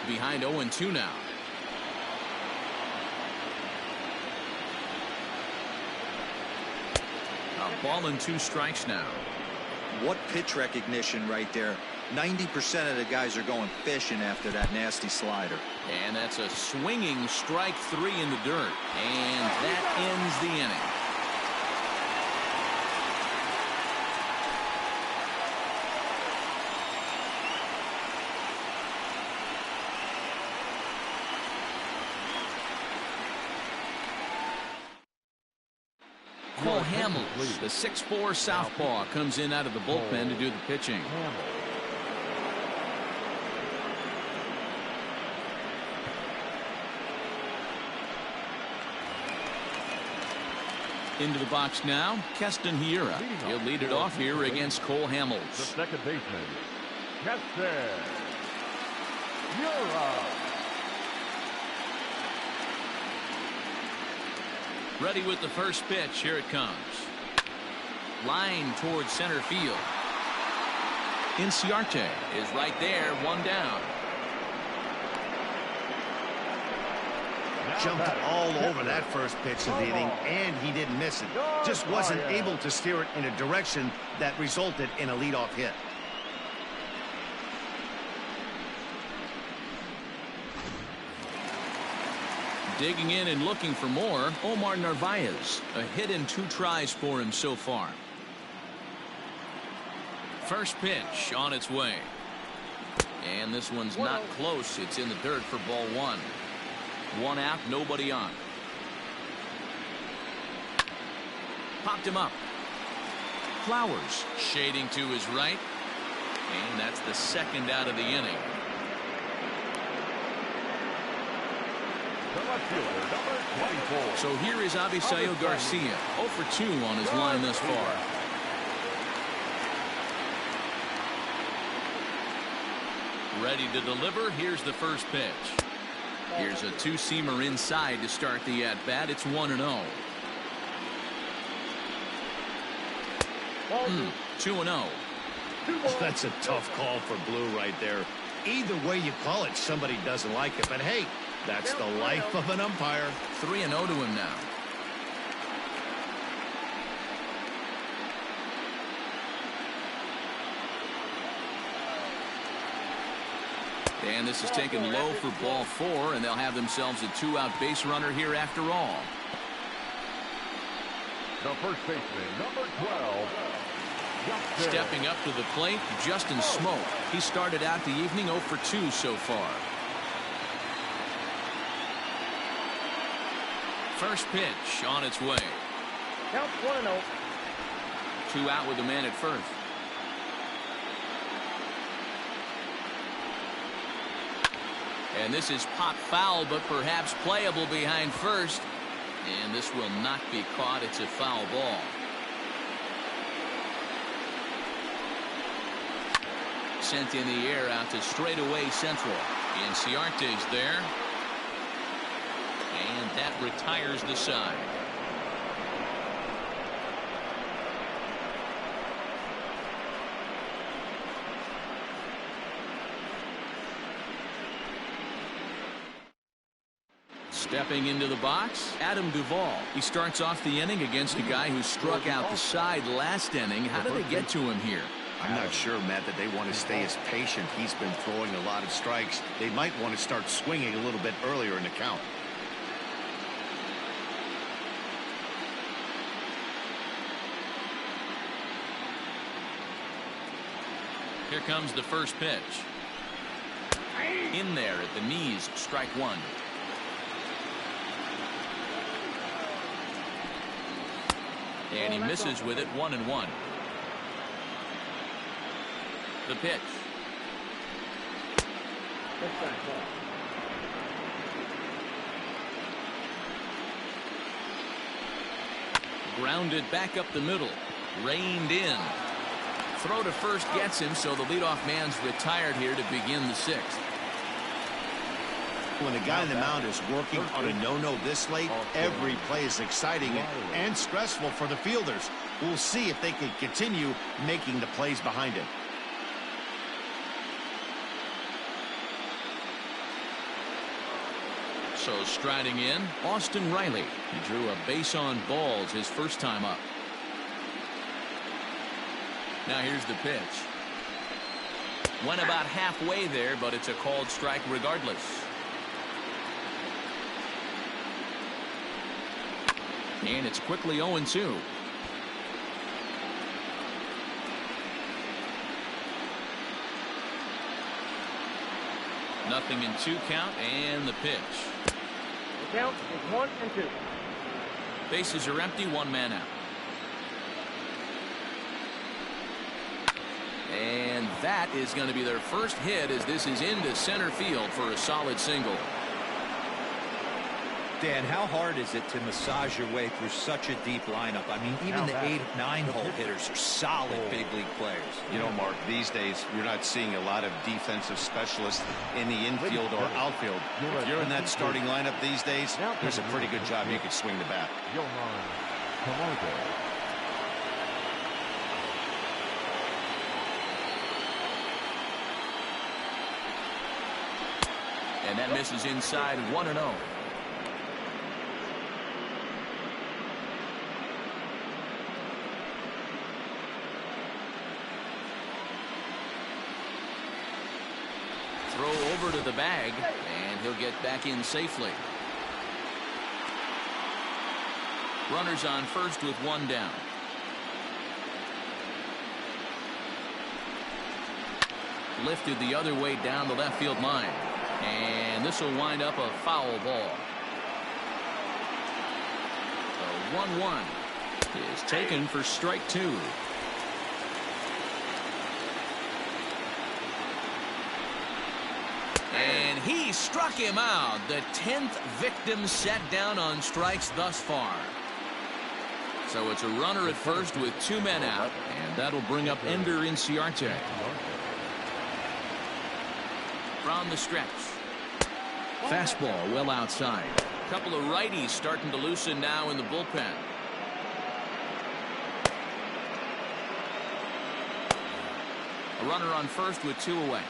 Behind 0-2 now. A ball and 2 strikes now. What pitch recognition right there. 90% of the guys are going fishing after that nasty slider. And that's a swinging strike 3 in the dirt. And that ends the inning. Cole Hamels, the 6'4" southpaw, comes in out of the bullpen to do the pitching. Into the box now, Keston Hiura. He'll lead it off here against Cole Hamels. The second baseman, Keston Hiura. Ready with the first pitch. Here it comes. Line towards center field. Inciarte is right there, 1 down. Jumped all over that first pitch of the inning, and he didn't miss it. Just wasn't able to steer it in a direction that resulted in a leadoff hit. Digging in and looking for more, Omar Narvaez. A hit and 2 tries for him so far. First pitch on its way. And this one's not close. It's in the dirt for ball 1. 1 out, nobody on. Popped him up. Flowers shading to his right. And that's the second out of the inning. The left fielder, number 24. So here is Avisail Garcia, 0 for 2 on his line thus far. Ready to deliver. Here's the first pitch. Here's a two-seamer inside to start the at-bat. It's 1-0. 2-0. That's a tough call for Blue right there. Either way you call it, somebody doesn't like it. But hey, that's the life of an umpire. 3-0 to him now. And this is taken low for ball 4, and they'll have themselves a 2-out base runner here after all. The first baseman, number 12. Stepping up to the plate, Justin Smoke. He started out the evening 0 for 2 so far. First pitch on its way. Count 1-0. 2 out with the man at first. And this is pop foul, but perhaps playable behind first. And this will not be caught. It's a foul ball. Sent in the air out to straightaway central. Inciarte's there. And that retires the side. Stepping into the box, Adam Duvall. He starts off the inning against a guy who struck out the side last inning. How did they get to him here? I'm not sure, Matt, that they want to stay as patient. He's been throwing a lot of strikes. They might want to start swinging a little bit earlier in the count. Here comes the first pitch. In there at the knees, strike 1. And he misses with it, 1-1. The pitch. Grounded back up the middle. Reined in. Throw to first gets him, so the leadoff man's retired here to begin the 6th. When a guy in the mound is working on a no-no this late, every play is exciting and stressful for the fielders. We'll see if they can continue making the plays behind him. So striding in, Austin Riley. He drew a base on balls his first time up. Now here's the pitch. Went about halfway there, but it's a called strike regardless. And it's quickly 0-2. Nothing in 2 count, and the pitch. The count is 1-2. Bases are empty, 1 man out. And that is going to be their first hit as this is into center field for a solid single. Dan, how hard is it to massage your way through such a deep lineup? I mean, even the 8, 9-hole hitters are solid big league players. You know, Mark, these days you're not seeing a lot of defensive specialists in the infield or outfield. If you're in that starting lineup these days, there's a pretty good job you could swing the bat. And that misses inside, 1-0. Throw over to the bag, and he'll get back in safely. Runners on first with 1 down. Lifted the other way down the left field line. And this will wind up a foul ball. The 1-1 is taken for strike 2. struck him out. The 10th victim set down on strikes thus far. So it's a runner at first with 2 men out, and that'll bring up Ender Inciarte. From the stretch. Fastball well outside. A couple of righties starting to loosen now in the bullpen. A runner on first with 2 away.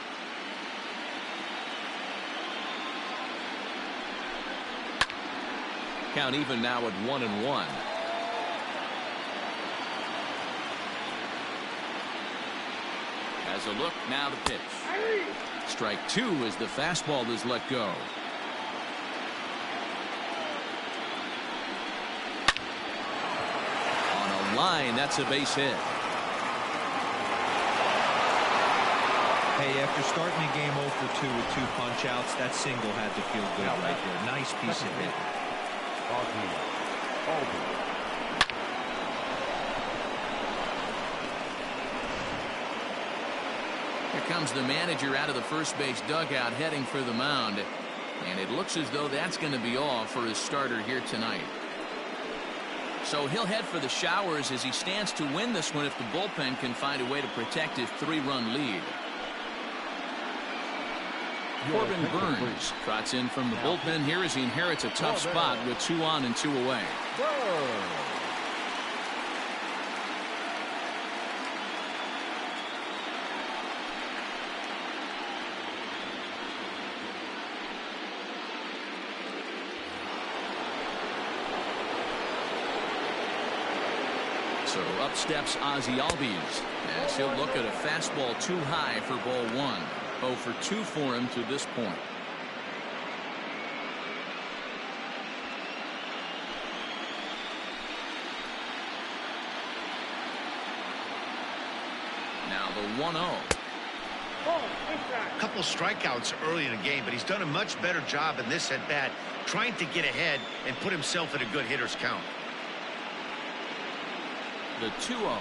Count even now at 1-1. Has a look, now the pitch. Strike 2 as the fastball is let go. On a line, that's a base hit. Hey, after starting the game 0 for 2 with 2 punch-outs, that single had to feel good right there. Nice piece of hit. Here comes the manager out of the first base dugout heading for the mound. And it looks as though that's going to be all for his starter here tonight. So he'll head for the showers as he stands to win this one if the bullpen can find a way to protect his 3-run lead. Corbin Burns trots in from the bullpen here as he inherits a tough spot with 2 on and 2 away. So up steps Ozzie Albies as he'll look at a fastball too high for ball 1. 0 for 2 for him to this point. Now the 1-0. A couple strikeouts early in the game, but he's done a much better job in this at bat trying to get ahead and put himself in a good hitter's count. The 2-0.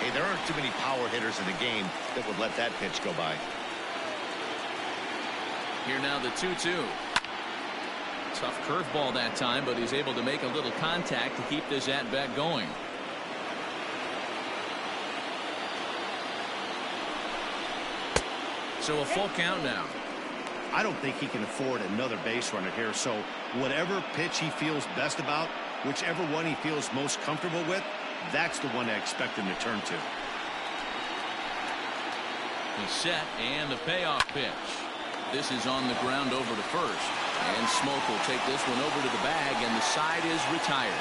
Hey, there aren't too many power hitters in the game that would let that pitch go by. Here now the 2-2. Tough curveball that time, but he's able to make a little contact to keep this at-bat going. So a full count now. I don't think he can afford another base runner here, so whatever pitch he feels best about, whichever one he feels most comfortable with, that's the one I expect him to turn to. He's set, and the payoff pitch. This is on the ground over to first. And Smoke will take this one over to the bag, and the side is retired.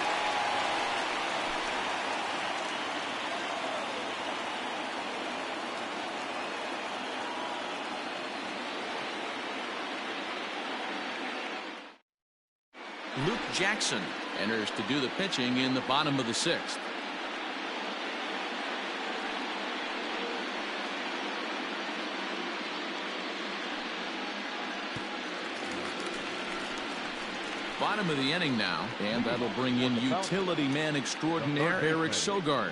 Luke Jackson enters to do the pitching in the bottom of the 6th. Bottom of the inning now, and that'll bring in utility man extraordinaire Eric Sogard.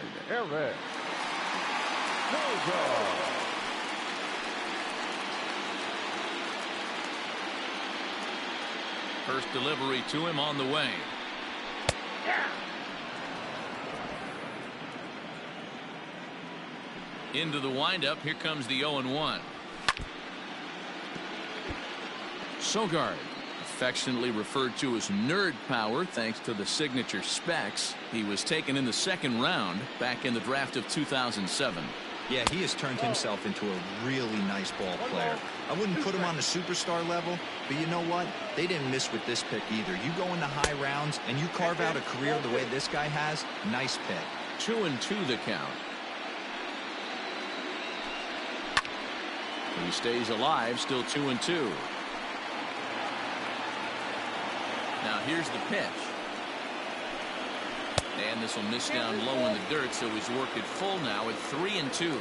First delivery to him on the way. Into the windup. Here comes the 0-1. Sogard, affectionately referred to as nerd power thanks to the signature specs. He was taken in the 2nd round back in the draft of 2007. Yeah, he has turned himself into a really nice ball player. I wouldn't put him on the superstar level, but you know what? They didn't miss with this pick either. You go into high rounds and you carve out a career the way this guy has, nice pick. 2-2 the count. He stays alive, still 2-2. Now here's the pitch. And this will miss down low in the dirt, so he's worked it full now at 3-2.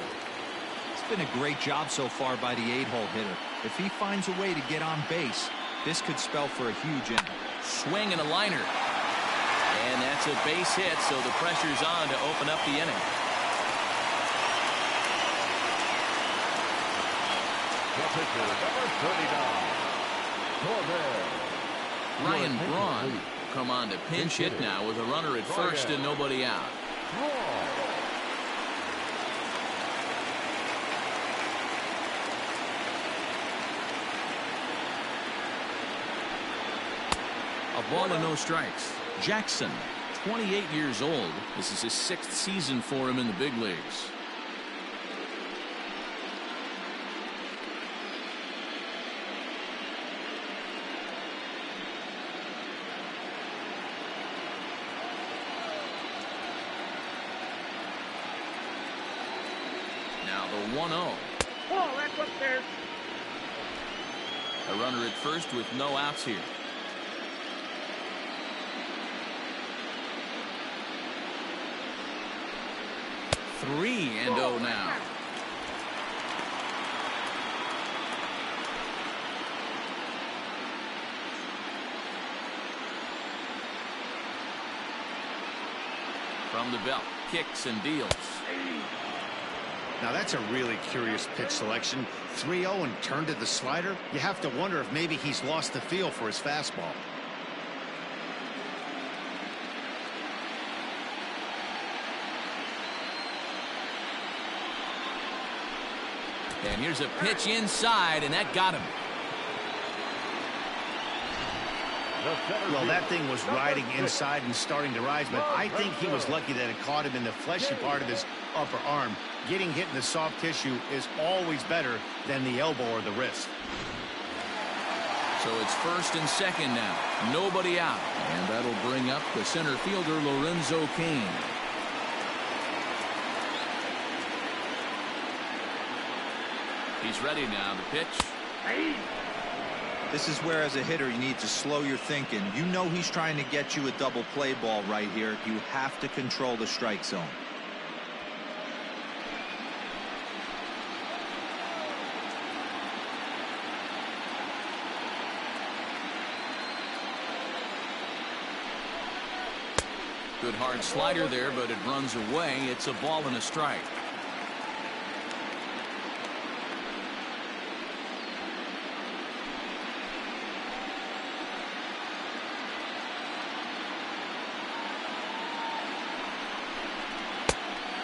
been a great job so far by the 8-hole hitter. If he finds a way to get on base, this could spell for a huge inning. Swing and a liner. And that's a base hit, so the pressure's on to open up the inning. The pitcher, number 39, Ryan Braun will come on to pinch hit now with a runner at first and nobody out. A ball and no strikes. Jackson, 28 years old. This is his 6th season for him in the big leagues. Now the 1-0. Oh, that's upstairs. A runner at first with no outs here. Three and 0 now. From the belt, kicks and deals. Now that's a really curious pitch selection. 3-0 and turned to the slider. You have to wonder if maybe he's lost the feel for his fastball. And here's a pitch inside, and that got him. Well, that thing was riding inside and starting to rise, but I think he was lucky that it caught him in the fleshy part of his upper arm. Getting hit in the soft tissue is always better than the elbow or the wrist. So it's first and second now. Nobody out. And that'll bring up the center fielder, Lorenzo Cain. He's ready now to pitch. This is where, as a hitter, you need to slow your thinking. You know he's trying to get you a double play ball right here. You have to control the strike zone. Good hard slider there, but it runs away. It's a ball and a strike.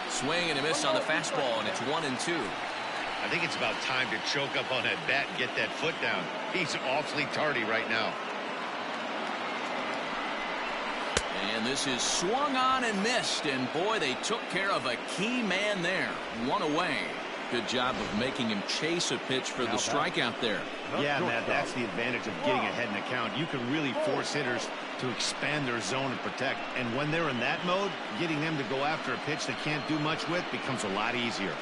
Swing and a miss on the fastball, and it's 1-2. I think it's about time to choke up on that bat and get that foot down. He's awfully tardy right now. And this is swung on and missed, and boy, they took care of a key man there. One away. Good job of making him chase a pitch for the strikeout there. Yeah, Matt, that's the advantage of getting ahead in the count. You can really force hitters to expand their zone and protect. And when they're in that mode, getting them to go after a pitch they can't do much with becomes a lot easier.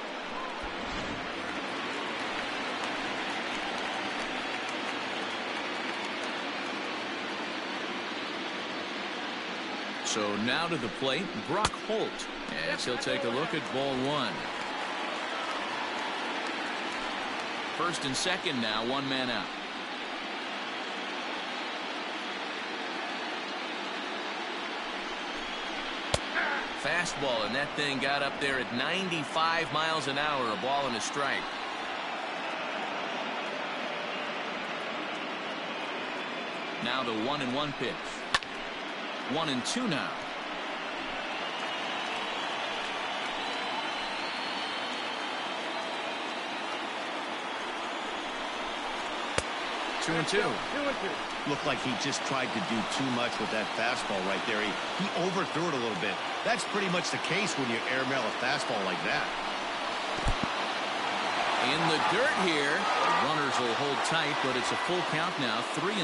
So now to the plate, Brock Holt, as he'll take a look at ball one. First and second now, one man out. Fastball, and that thing got up there at 95 miles an hour, a ball and a strike. Now the 1-1 pitch. 1-2 now. Two and two. Looked like he just tried to do too much with that fastball right there. He overthrew it a little bit. That's pretty much the case when you airmail a fastball like that. In the dirt here. The runners will hold tight, but it's a full count now, 3-2.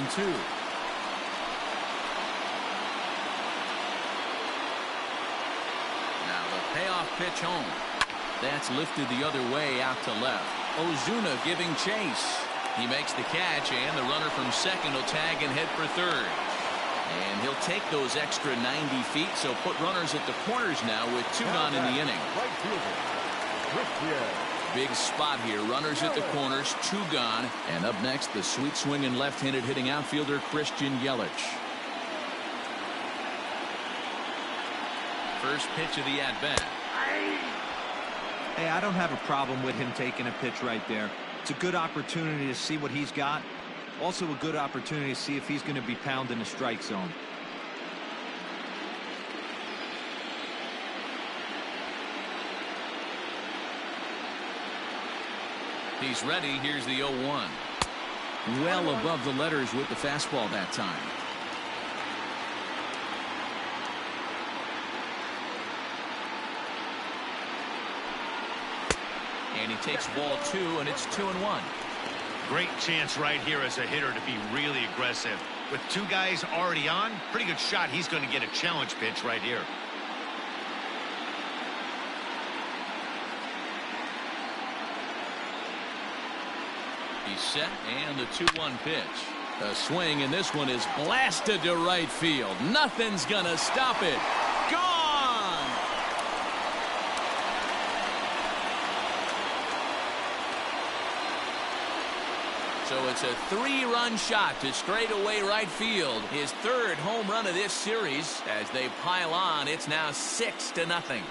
Now the payoff pitch home. That's lifted the other way out to left. Ozuna giving chase. He makes the catch, and the runner from second will tag and head for third. And he'll take those extra 90 feet, so put runners at the corners now with two gone in the inning. Right fielder, Big spot here. Runners at the corners, 2 gone. And up next, the sweet swinging left-handed hitting outfielder Christian Yelich. First pitch of the at-bat. Hey, I don't have a problem with him taking a pitch right there. It's a good opportunity to see what he's got. Also a good opportunity to see if he's going to be pounding the strike zone. He's ready. Here's the 0-1. Well above the letters with the fastball that time. And he takes ball 2, and it's 2-1. Great chance right here as a hitter to be really aggressive. With 2 guys already on, pretty good shot. He's going to get a challenge pitch right here. He's set, and the 2-1 pitch. A swing, and this one is blasted to right field. Nothing's gonna stop it. Gone! So it's a 3-run shot to straightaway right field. His 3rd home run of this series. As they pile on, it's now 6-0.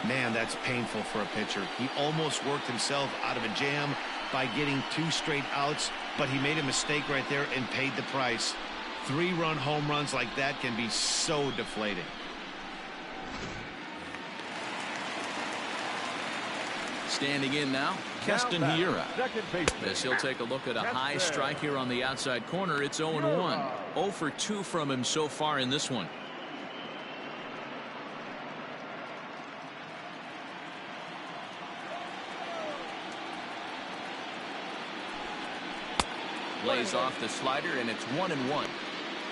Man, that's painful for a pitcher. He almost worked himself out of a jam by getting 2 straight outs, but he made a mistake right there and paid the price. 3-run home runs like that can be so deflating. Standing in now, Keston Hiura. Second baseman. As he'll take a look at a high strike here on the outside corner. It's 0-1. 0 for 2 from him so far in this one. Lays off the slider, and it's 1-1.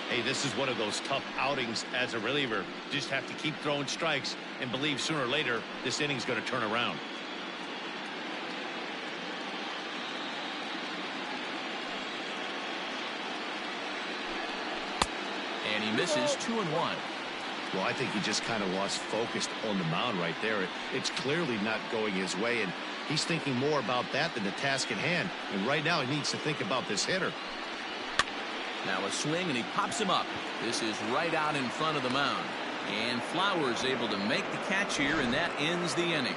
Hey, this is one of those tough outings as a reliever. Just have to keep throwing strikes and believe sooner or later this inning's going to turn around. And he misses 2-1. Well, I think he just kind of lost focus on the mound right there. It's clearly not going his way, and he's thinking more about that than the task at hand. And right now he needs to think about this hitter. Now a swing, and he pops him up. This is right out in front of the mound. And Flowers able to make the catch here, and that ends the inning.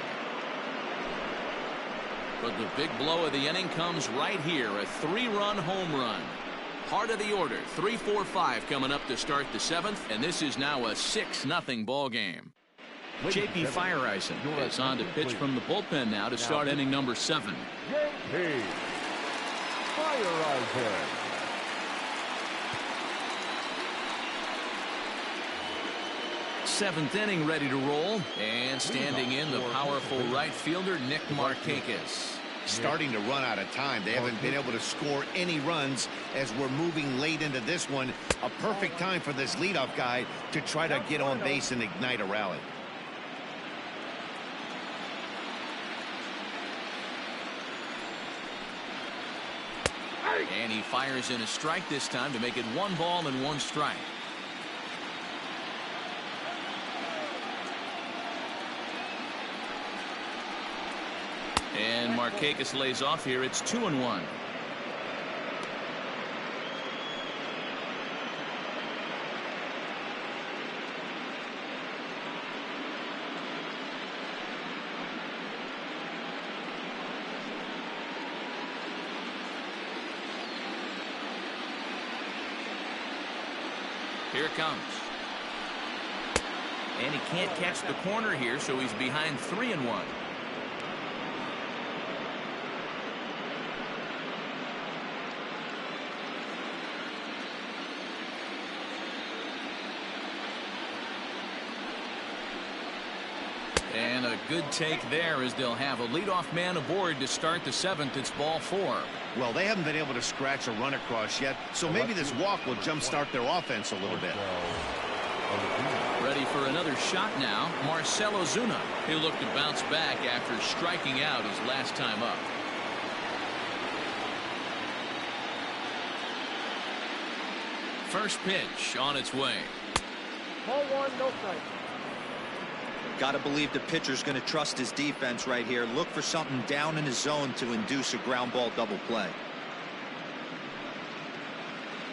But the big blow of the inning comes right here. A 3-run home run. Heart of the order, 3-4-5 coming up to start the 7th, and this is now a 6-0 ball game. J.P. Fireisen is on to pitch from the bullpen now to start inning number 7. J.P. Fireisen. 7th inning ready to roll, and standing in the powerful right fielder Nick Markakis. Starting to run out of time. They haven't been able to score any runs as we're moving late into this one. A perfect time for this leadoff guy to try to get on base and ignite a rally. And he fires in a strike this time to make it 1 ball and 1 strike. And Markakis lays off here. It's 2-1. Here it comes. And he can't catch the corner here, so he's behind 3-1. And a good take there as they'll have a leadoff man aboard to start the 7th. It's ball 4. Well, they haven't been able to scratch a run across yet, so maybe this walk will jumpstart their offense a little bit. Ready for another shot now, Marcell Ozuna. He'll look to bounce back after striking out his last time up. First pitch on its way. Ball one, no strike. Got to believe the pitcher's going to trust his defense right here. Look for something down in his zone to induce a ground ball double play.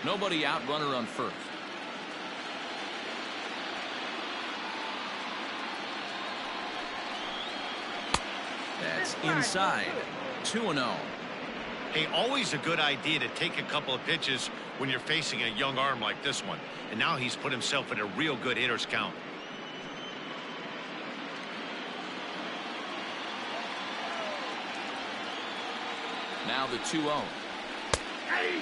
Nobody out, runner on first. That's inside. 2-0. Hey, always a good idea to take a couple of pitches when you're facing a young arm like this one. And now he's put himself in a real good hitter's count. Now the 2-0. Hey!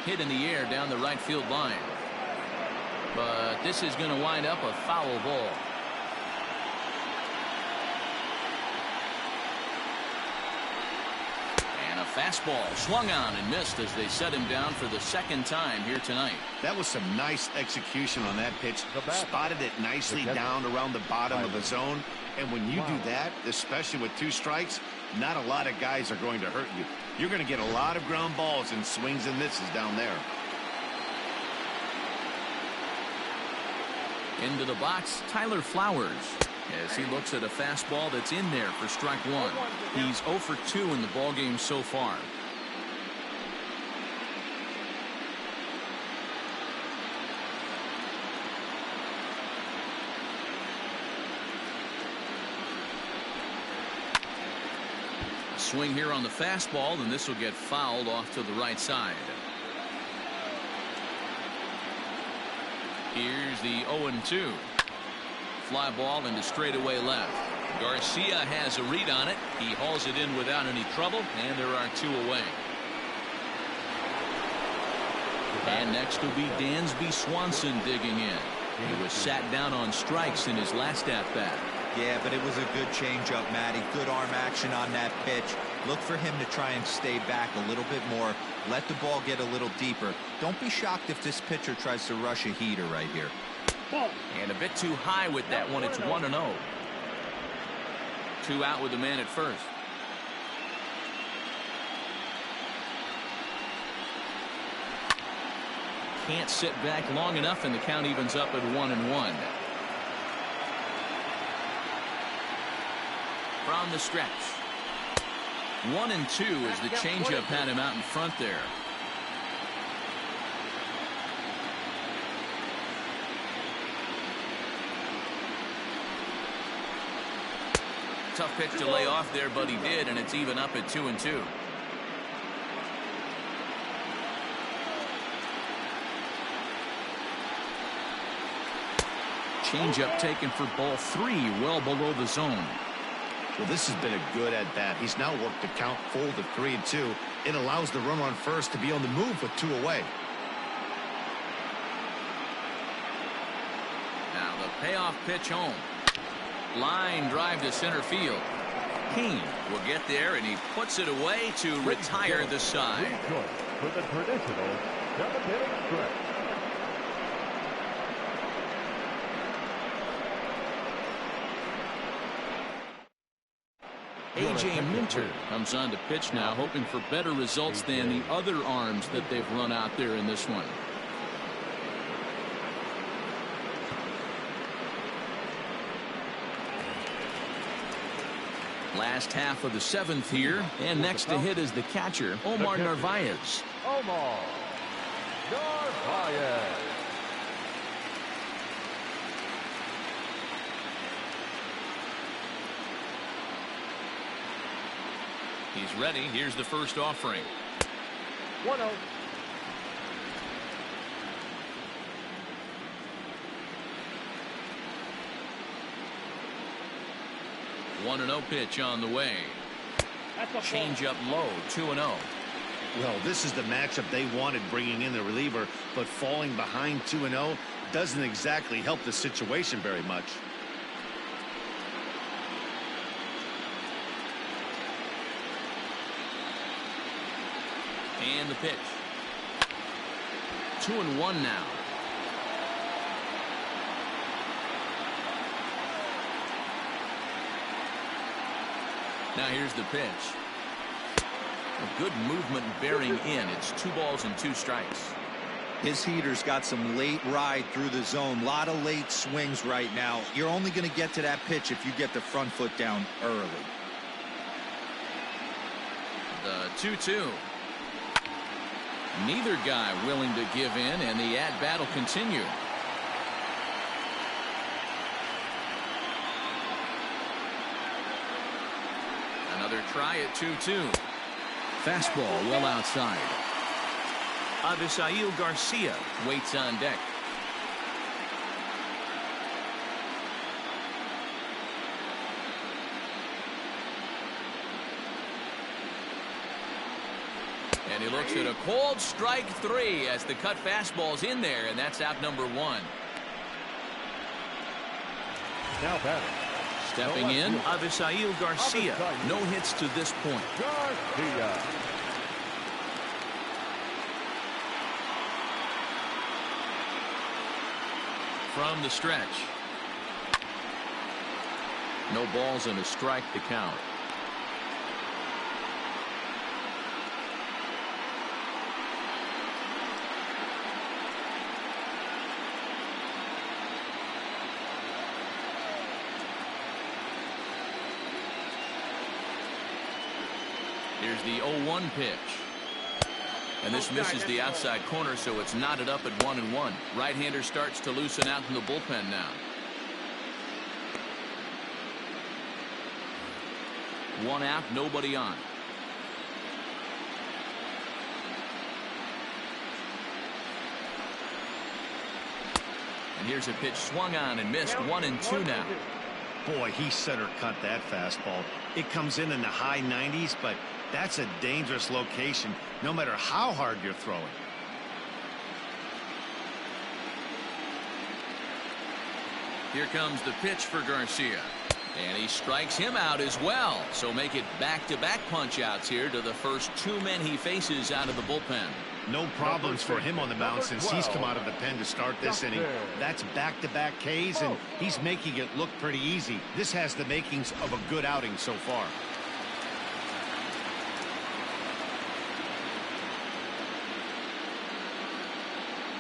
Hit in the air down the right field line. But this is going to wind up a foul ball. And a fastball swung on and missed as they set him down for the second time here tonight. That was some nice execution on that pitch. Spotted it nicely down around the bottom of the zone. And when you do that, especially with 2 strikes, not a lot of guys are going to hurt you. You're going to get a lot of ground balls and swings and misses down there. Into the box, Tyler Flowers, as he looks at a fastball that's in there for strike 1. He's 0 for 2 in the ballgame so far. Swing here on the fastball, and this will get fouled off to the right side. Here's the 0-2. Fly ball into straightaway left. Garcia has a read on it. He hauls it in without any trouble, and there are 2 away. And next will be Dansby Swanson digging in. He was sat down on strikes in his last at-bat. Yeah, but it was a good changeup, Matty. Good arm action on that pitch. Look for him to try and stay back a little bit more. Let the ball get a little deeper. Don't be shocked if this pitcher tries to rush a heater right here. And a bit too high with that one. It's 1-0. 2 out with the man at first. Can't sit back long enough, and the count evens up at 1-1. From the stretch. 1-2 as the changeup had him out in front there. Tough pitch to lay off there, but he did, and it's even up at 2-2. Changeup taken for ball 3, well below the zone. Well, this has been a good at-bat. He's now worked the count full to 3-2. It allows the runner on first to be on the move with 2 away. Now the payoff pitch home. Line drive to center field. Kane will get there, and he puts it away to retire the side. For the traditional 7-inning stretch. A.J. Minter comes on to pitch now, hoping for better results than the other arms that they've run out there in this one. Last half of the 7th here, and next to hit is the catcher, Omar Narvaez. Omar Narvaez. He's ready. Here's the first offering. 1-0. One 1-0 pitch on the way. Change up low. 2-0. Well, this is the matchup they wanted, bringing in the reliever, but falling behind 2-0 doesn't exactly help the situation very much. And the pitch. 2-1 now. Now here's the pitch. A good movement bearing in. It's 2 balls and 2 strikes. His heater's got some late ride through the zone. A lot of late swings right now. You're only going to get to that pitch if you get the front foot down early. The 2-2. Neither guy willing to give in, and the at-bat will continue. Another try at 2-2. Fastball well outside. Avisail Garcia waits on deck. And he looks at a cold strike 3 as the cut fastball's in there, and that's out number 1. Now batting. Stepping in, Avisail Garcia. No hits to this point. Garcia. From the stretch. No balls and a strike to count. Here's the 0-1 pitch. And this misses the outside corner, so it's knotted up at 1-1. Right-hander starts to loosen out in the bullpen now. 1 out, nobody on. And here's a pitch swung on and missed. 1-2 now. Boy, he center cut that fastball. It comes in the high 90s, but that's a dangerous location no matter how hard you're throwing. Here comes the pitch for Garcia. And he strikes him out as well. So make it back-to-back punch-outs here to the first 2 men he faces out of the bullpen. No problems for him on the mound since he's come out of the pen to start this inning. That's back-to-back Ks, and he's making it look pretty easy. This has the makings of a good outing so far.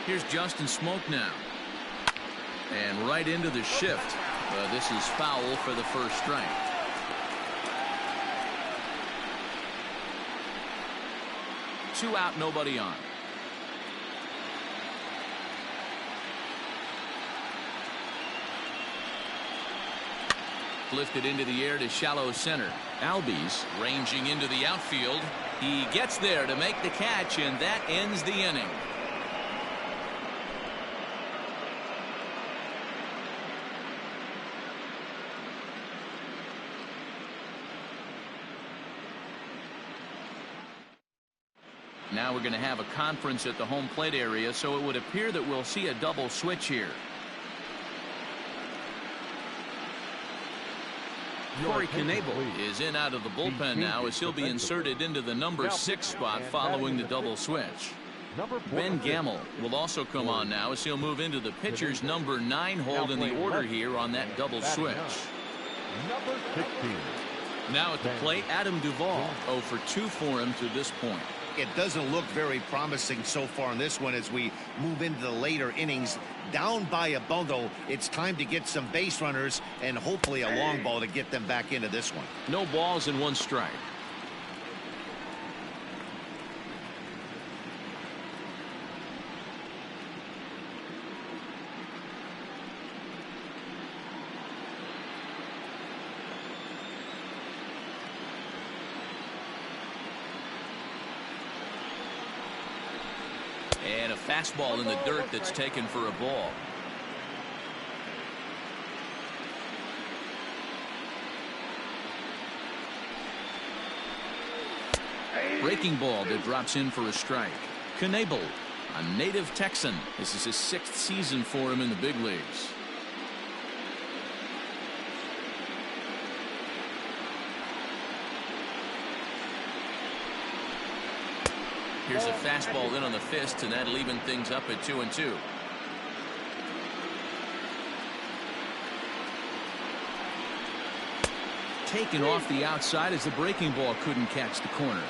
Here's Justin Smoke now. And right into the shift. This is foul for the first strike. Two out, nobody on. Lifted into the air to shallow center. Albies ranging into the outfield. He gets there to make the catch, and that ends the inning. Now we're going to have a conference at the home plate area, so it would appear that we'll see a double switch here. Corey Knebel is in out of the bullpen now as he'll be inserted into the number 6 spot following the double switch. Ben Gamble will also come on now as he'll move into the pitcher's number 9 hold in the order here on that double switch. Number 16. Now at the plate, Adam Duvall, 0 for 2 for him to this point. It doesn't look very promising so far in this one as we move into the later innings. Down by a bundle, it's time to get some base runners and hopefully a long ball to get them back into this one. No balls and 1 strike. And a fastball in the dirt that's taken for a ball. Breaking ball that drops in for a strike. Knebel, a native Texan. This is his 6th season for him in the big leagues. Here's a fastball in on the fist, and that'll even things up at 2-2. taken off the outside as the breaking ball couldn't catch the corner.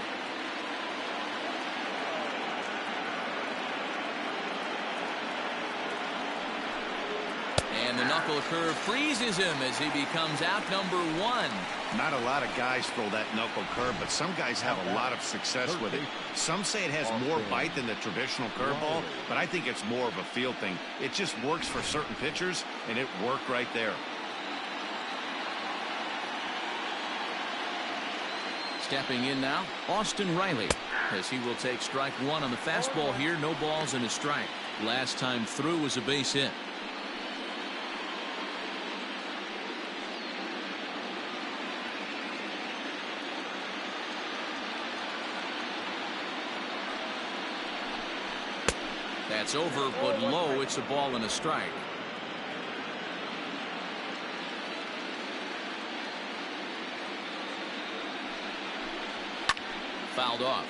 And the knuckle curve freezes him as he becomes out number 1. Not a lot of guys throw that knuckle curve, but some guys have a lot of success with it. Some say it has more bite than the traditional curveball, but I think it's more of a feel thing. It just works for certain pitchers, and it worked right there. Stepping in now, Austin Riley, as he will take strike 1 on the fastball here. No balls and a strike. Last time through was a base hit. That's over, but low. It's a ball and a strike. Fouled off.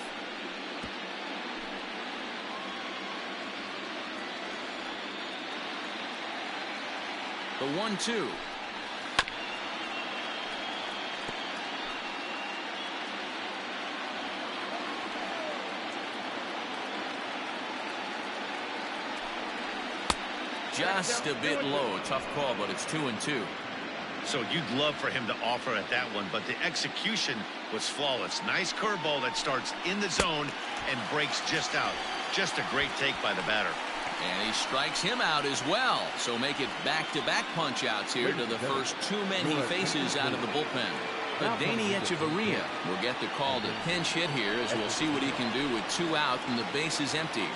The 1-2. Just a bit low. Tough call, but it's 2-2. So you'd love for him to offer at that one, but the execution was flawless. Nice curveball that starts in the zone and breaks just out. Just a great take by the batter. And he strikes him out as well. So make it back-to-back punch-outs here to the first 2 men he faces out of the bullpen. But Danny Echeverria will get the call to pinch hit here, as we'll see what he can do with 2 out and the base is empty.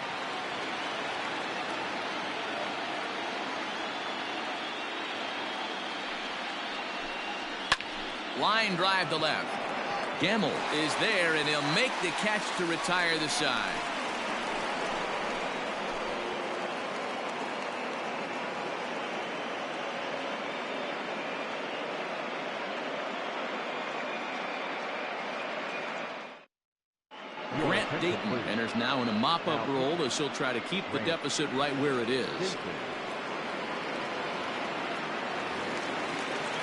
Line drive to left. Gamble is there, and he'll make the catch to retire the side. Grant Dayton enters now in a mop-up role as he'll try to keep the deficit right where it is.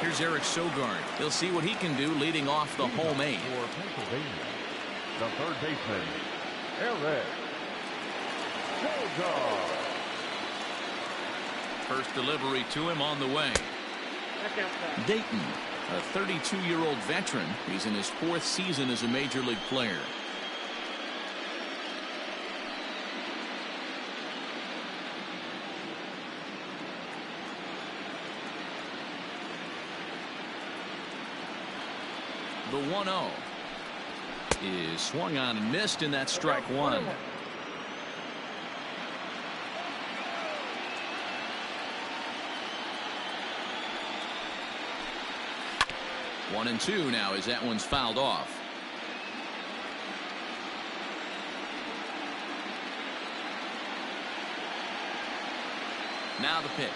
Here's Eric Sogard. He'll see what he can do leading off the home 8. The third baseman, Eric Sogard. First delivery to him on the way. Dayton, a 32-year-old veteran. He's in his 4th season as a major league player. The 1-0 is swung on and missed, and that's strike 1. One and 2 now as that one's fouled off. Now the pitch.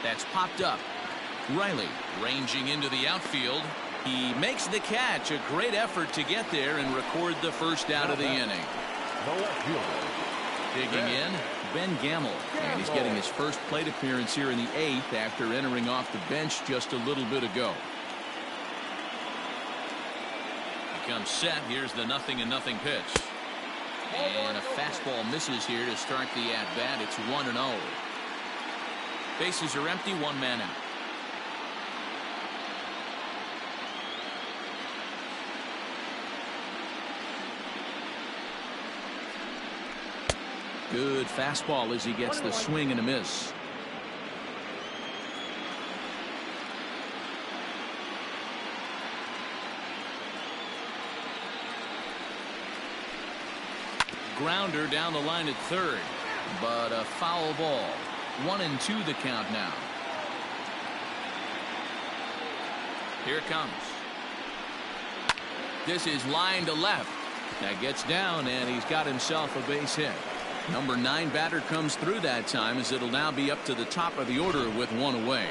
That's popped up. Riley ranging into the outfield. He makes the catch. A great effort to get there and record the first out of the inning. Digging in, Ben Gamble. And he's getting his first plate appearance here in the 8th after entering off the bench just a little bit ago. Becomes set. Here's the 0-0 pitch. And a fastball misses here to start the at-bat. It's 1-0. Bases are empty, 1 man out. Good fastball as he gets the swing and a miss. Grounder down the line at third, but a foul ball. 1-2 the count now. Here it comes. This is line to left. That gets down, and he's got himself a base hit. Number 9 batter comes through that time, as it'll now be up to the top of the order with 1 away.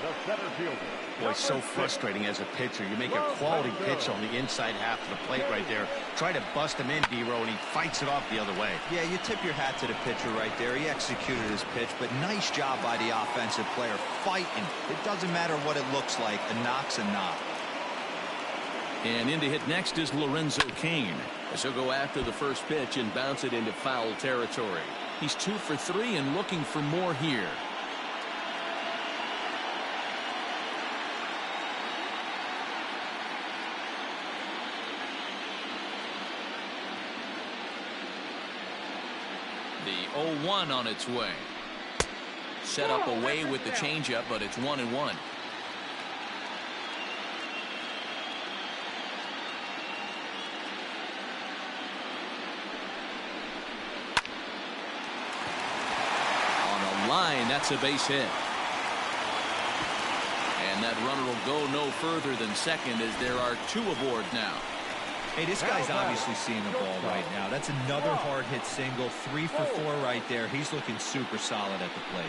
the center fielder. Boy, so frustrating as a pitcher. You make a quality pitch on the inside half of the plate right there. Try to bust him in, D-Row, and he fights it off the other way. Yeah, you tip your hat to the pitcher right there. He executed his pitch, but nice job by the offensive player fighting. It doesn't matter what it looks like. A knock's a knock. And in to hit next is Lorenzo Cain, as he'll go after the first pitch and bounce it into foul territory. He's 2 for 3 and looking for more here. The 0-1 on its way. Set up away with the changeup, but it's 1-1. Line, that's a base hit. And that runner will go no further than second, as there are 2 aboard now. Hey, this guy's obviously seeing the ball right now. That's another hard hit single. 3 for 4 right there. He's looking super solid at the plate.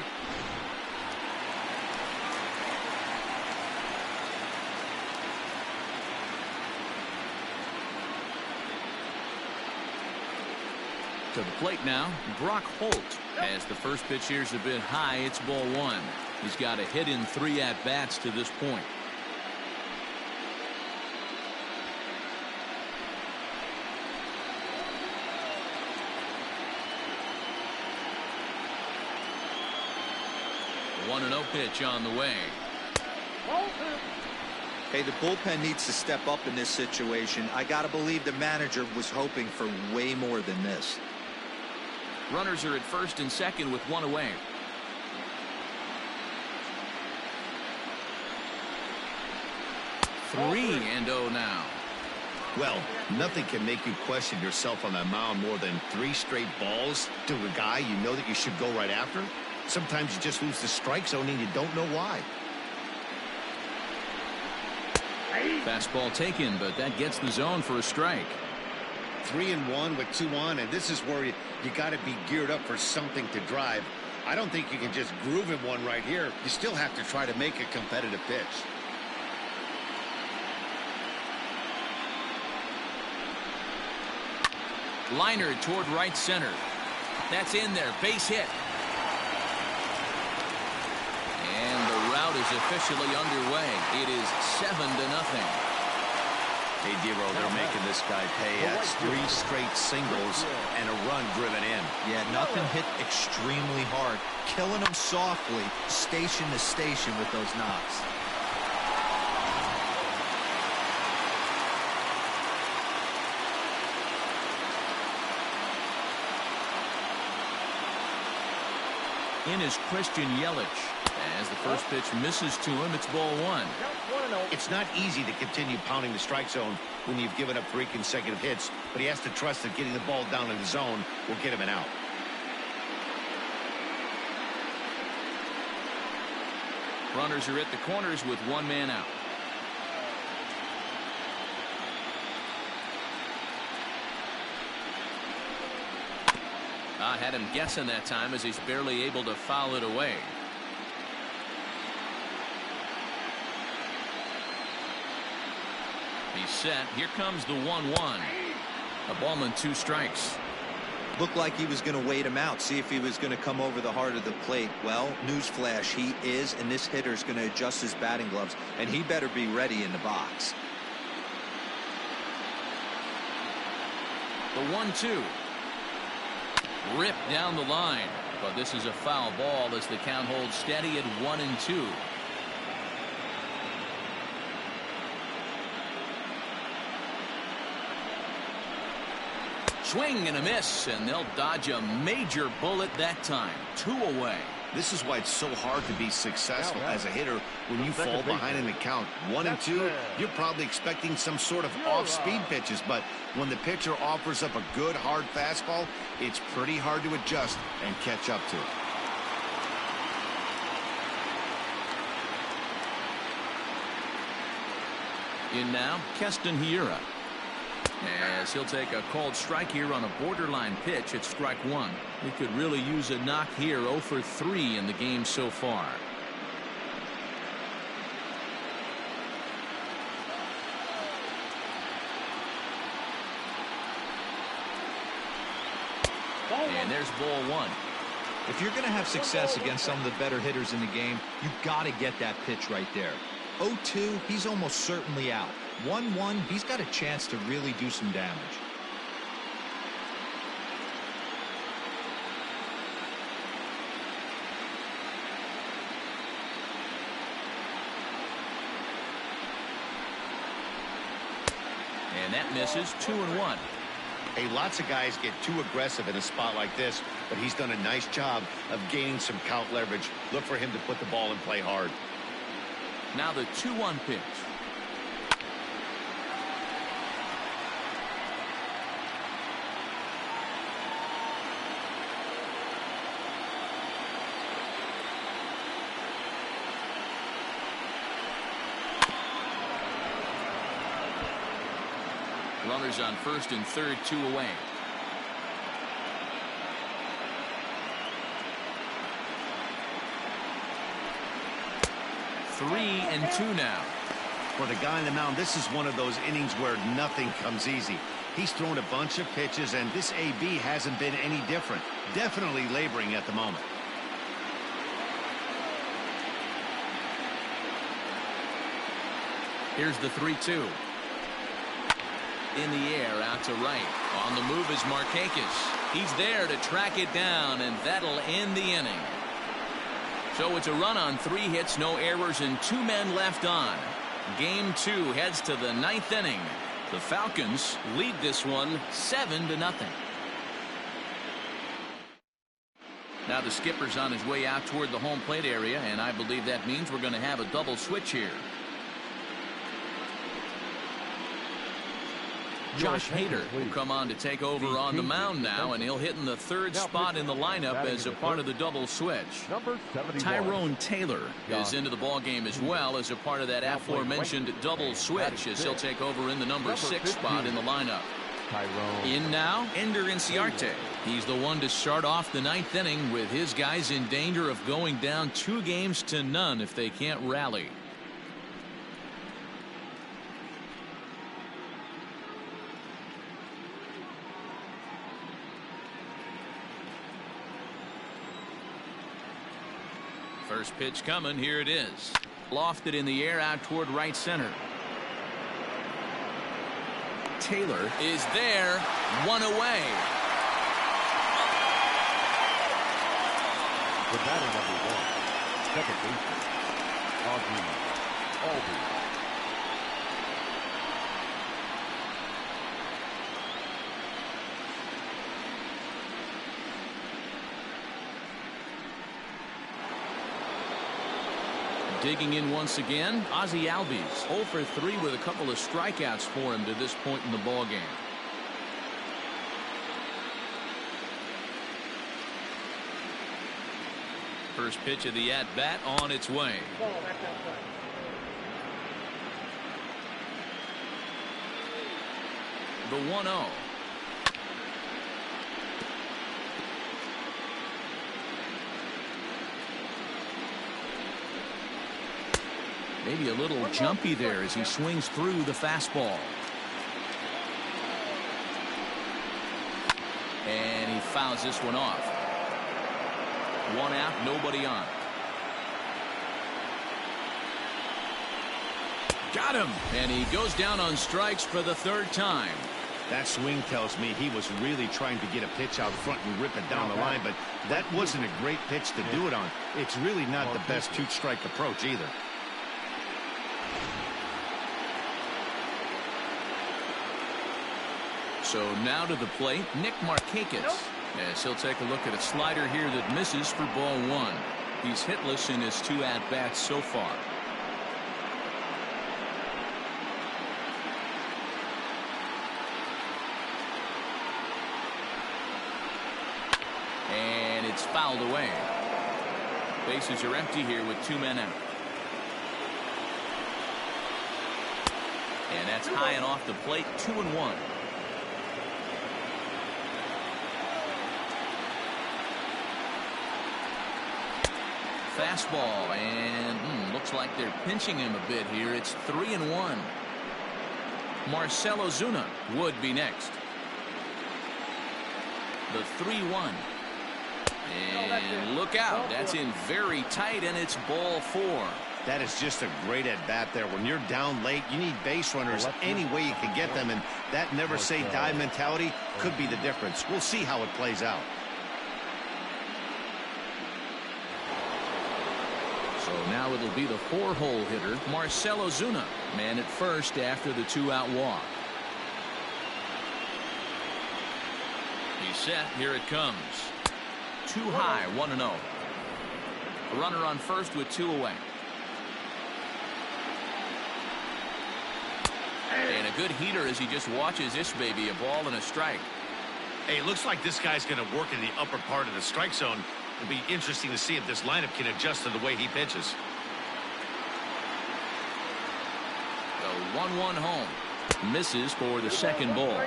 To the plate now, Brock Holt. As the first pitch here's a bit high, it's ball 1. He's got a hit in 3 at-bats to this point. The 1-0 pitch on the way. Hey, the bullpen needs to step up in this situation. I got to believe the manager was hoping for way more than this. Runners are at first and second with 1 away. Three and 0 now. Well, nothing can make you question yourself on that mound more than 3 straight balls to a guy you know that you should go right after. Sometimes you just lose the strike zone and you don't know why. Fastball taken, but that gets the zone for a strike. 3-1 with 2 on, and this is where you got to be geared up for something to drive. I don't think you can just groove him one right here. You still have to try to make a competitive pitch. Liner toward right center. That's in there. Base hit. And the route is officially underway. It is 7-0. Hey, D-Row, they're making this guy pay. That's 3 straight singles and a run driven in. Yeah, nothing hit extremely hard. Killing him softly, station to station with those knocks. In is Christian Yelich. As the first pitch misses to him, it's ball 1. It's not easy to continue pounding the strike zone when you've given up 3 consecutive hits, but he has to trust that getting the ball down in the zone will get him an out. Runners are at the corners with 1 man out. I had him guessing that time, as he's barely able to foul it away. He's set. Here comes the 1-1. A ball and 2 strikes. Looked like he was going to wait him out, see if he was going to come over the heart of the plate. Well, newsflash, he is, and this hitter's going to adjust his batting gloves, and he better be ready in the box. The 1-2. Ripped down the line, but this is a foul ball as the count holds steady at 1-2. Swing and a miss, and they'll dodge a major bullet that time. 2 away. This is why it's so hard to be successful as a hitter when you fall behind in the count. 1-2, you're probably expecting some sort of off-speed pitches, but when the pitcher offers up a good hard fastball, it's pretty hard to adjust and catch up to. In now, Keston Hiura. As he'll take a called strike here on a borderline pitch at strike 1. We could really use a knock here. 0 for 3 in the game so far. And there's ball one. If you're going to have success against some of the better hitters in the game, you've got to get that pitch right there. 0-2, he's almost certainly out. 1-1, he's got a chance to really do some damage. And that misses. 2-1. Hey, lots of guys get too aggressive in a spot like this, but he's done a nice job of gaining some count leverage. Look for him to put the ball in play hard. Now the 2-1 pitch. Runners on first and third, 2 away. Three and 2 now. For the guy on the mound, this is one of those innings where nothing comes easy. He's thrown a bunch of pitches, and this AB hasn't been any different. Definitely laboring at the moment. Here's the 3-2. In the air, out to right. On the move is Markakis. He's there to track it down, and that'll end the inning. So it's a run on 3 hits, no errors, and 2 men left on. Game 2 heads to the 9th inning. The Falcons lead this one 7-0. Now the skipper's on his way out toward the home plate area, and I believe that means we're going to have a double switch here. Josh Hader will come on to take over on the mound now, and he'll hit in the 3rd spot in the lineup as a part of the double switch. Tyrone Taylor is into the ball game as well as a part of that aforementioned double switch, as he'll take over in the number 6 spot in the lineup. In now, Ender Inciarte. He's the one to start off the 9th inning with his guys in danger of going down 2-0 if they can't rally. First pitch coming. Here it is. Lofted in the air out toward right center. Taylor is there. 1 away. The batter number 1, second baseman, Albie. Digging in once again, Ozzie Albies. 0 for 3 with a couple of strikeouts for him to this point in the ball game. First pitch of the at-bat on its way. The 1-0. Maybe a little jumpy there as he swings through the fastball. And he fouls this one off. 1 out, nobody on. Got him. And he goes down on strikes for the 3rd time. That swing tells me he was really trying to get a pitch out front and rip it down the line, but that wasn't a great pitch to do it on. It's really not the best 2-strike approach either. So now to the plate, Nick Markakis. As he'll take a look at a slider here that misses for ball 1. He's hitless in his 2 at-bats so far. And it's fouled away. Bases are empty here with 2 men out. And that's high and off the plate, 2-1. Fastball, and looks like they're pinching him a bit here. It's 3-1. Marcell Ozuna would be next. The 3-1. And look out. That's in very tight, and it's ball 4. That is just a great at-bat there. When you're down late, you need base runners any way you can get them, and that never-say-die mentality could be the difference. We'll see how it plays out. So now it'll be the 4-hole hitter, Marcell Ozuna, man at first after the 2-out walk. He's set. Here it comes. Too high, 1-0. A runner on first with 2 away. And a good heater as he just watches this baby, a ball and a strike. Hey, it looks like this guy's going to work in the upper part of the strike zone. It'll be interesting to see if this lineup can adjust to the way he pitches. The 1-1 home. Misses for the second ball.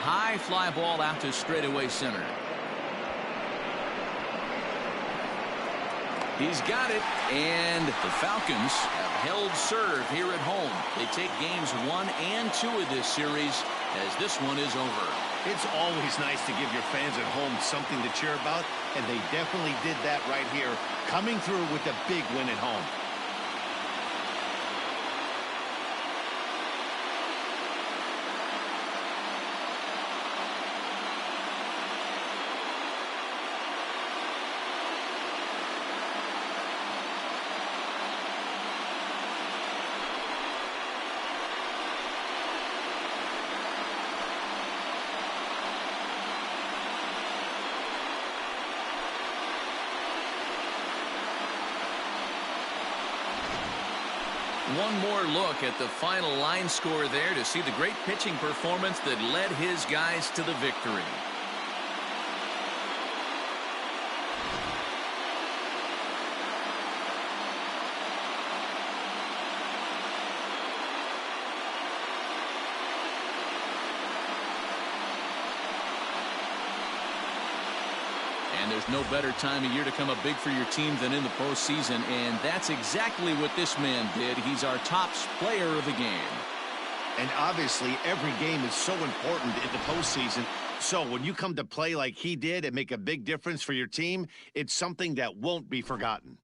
High fly ball out to straightaway center. He's got it, and the Falcons have held serve here at home. They take games 1 and 2 of this series as this one is over. It's always nice to give your fans at home something to cheer about, and they definitely did that right here, coming through with a big win at home. One more look at the final line score there to see the great pitching performance that led his guys to the victory. And there's no better time of year to come up big for your team than in the postseason, and that's exactly what this man did. He's our top player of the game. And obviously, every game is so important in the postseason. So when you come to play like he did and make a big difference for your team, it's something that won't be forgotten.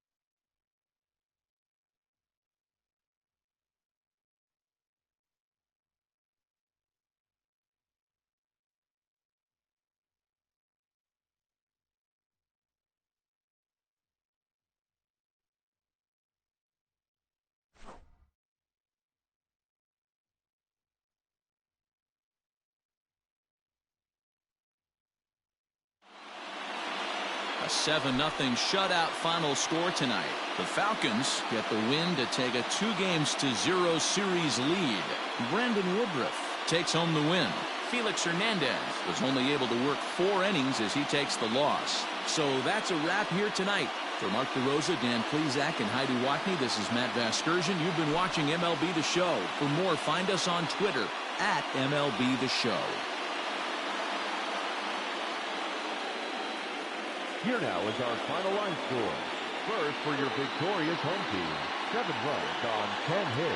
A 7-0 shutout final score tonight. The Falcons get the win to take a 2-0 series lead. Brandon Woodruff takes home the win. Felix Hernandez was only able to work 4 innings as he takes the loss. So that's a wrap here tonight. For Mark DeRosa, Dan Plesac, and Heidi Watney, this is Matt Vasgersian. You've been watching MLB The Show. For more, find us on Twitter at MLB The Show. Here now is our final line score. First for your victorious home team, 7 runs on 10 hits.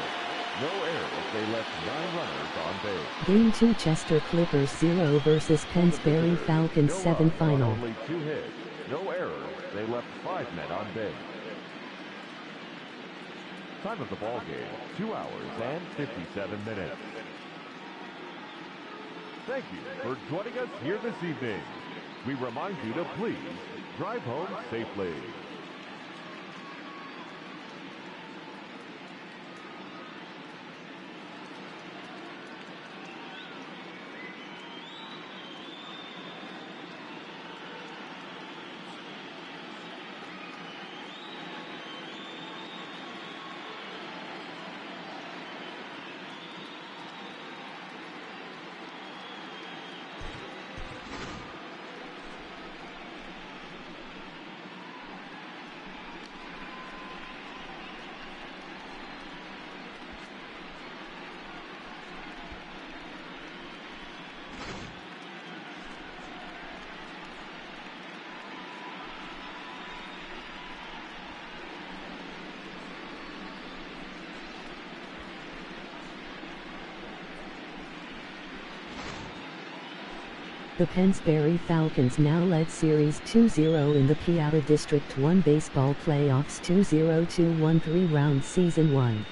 No errors. They left 9 runners on base. Game 2 Chester Clippers 0 versus Pennsbury Falcons 7 final. Only 2 hits. No errors. They left 5 men on base. Time of the ball game, 2 hours and 57 minutes. Thank you for joining us here this evening. We remind you to please drive home safely. The Pennsbury Falcons now led Series 2-0 in the Piaa District 1 baseball playoffs 2-0-2-1 3-round Season 1.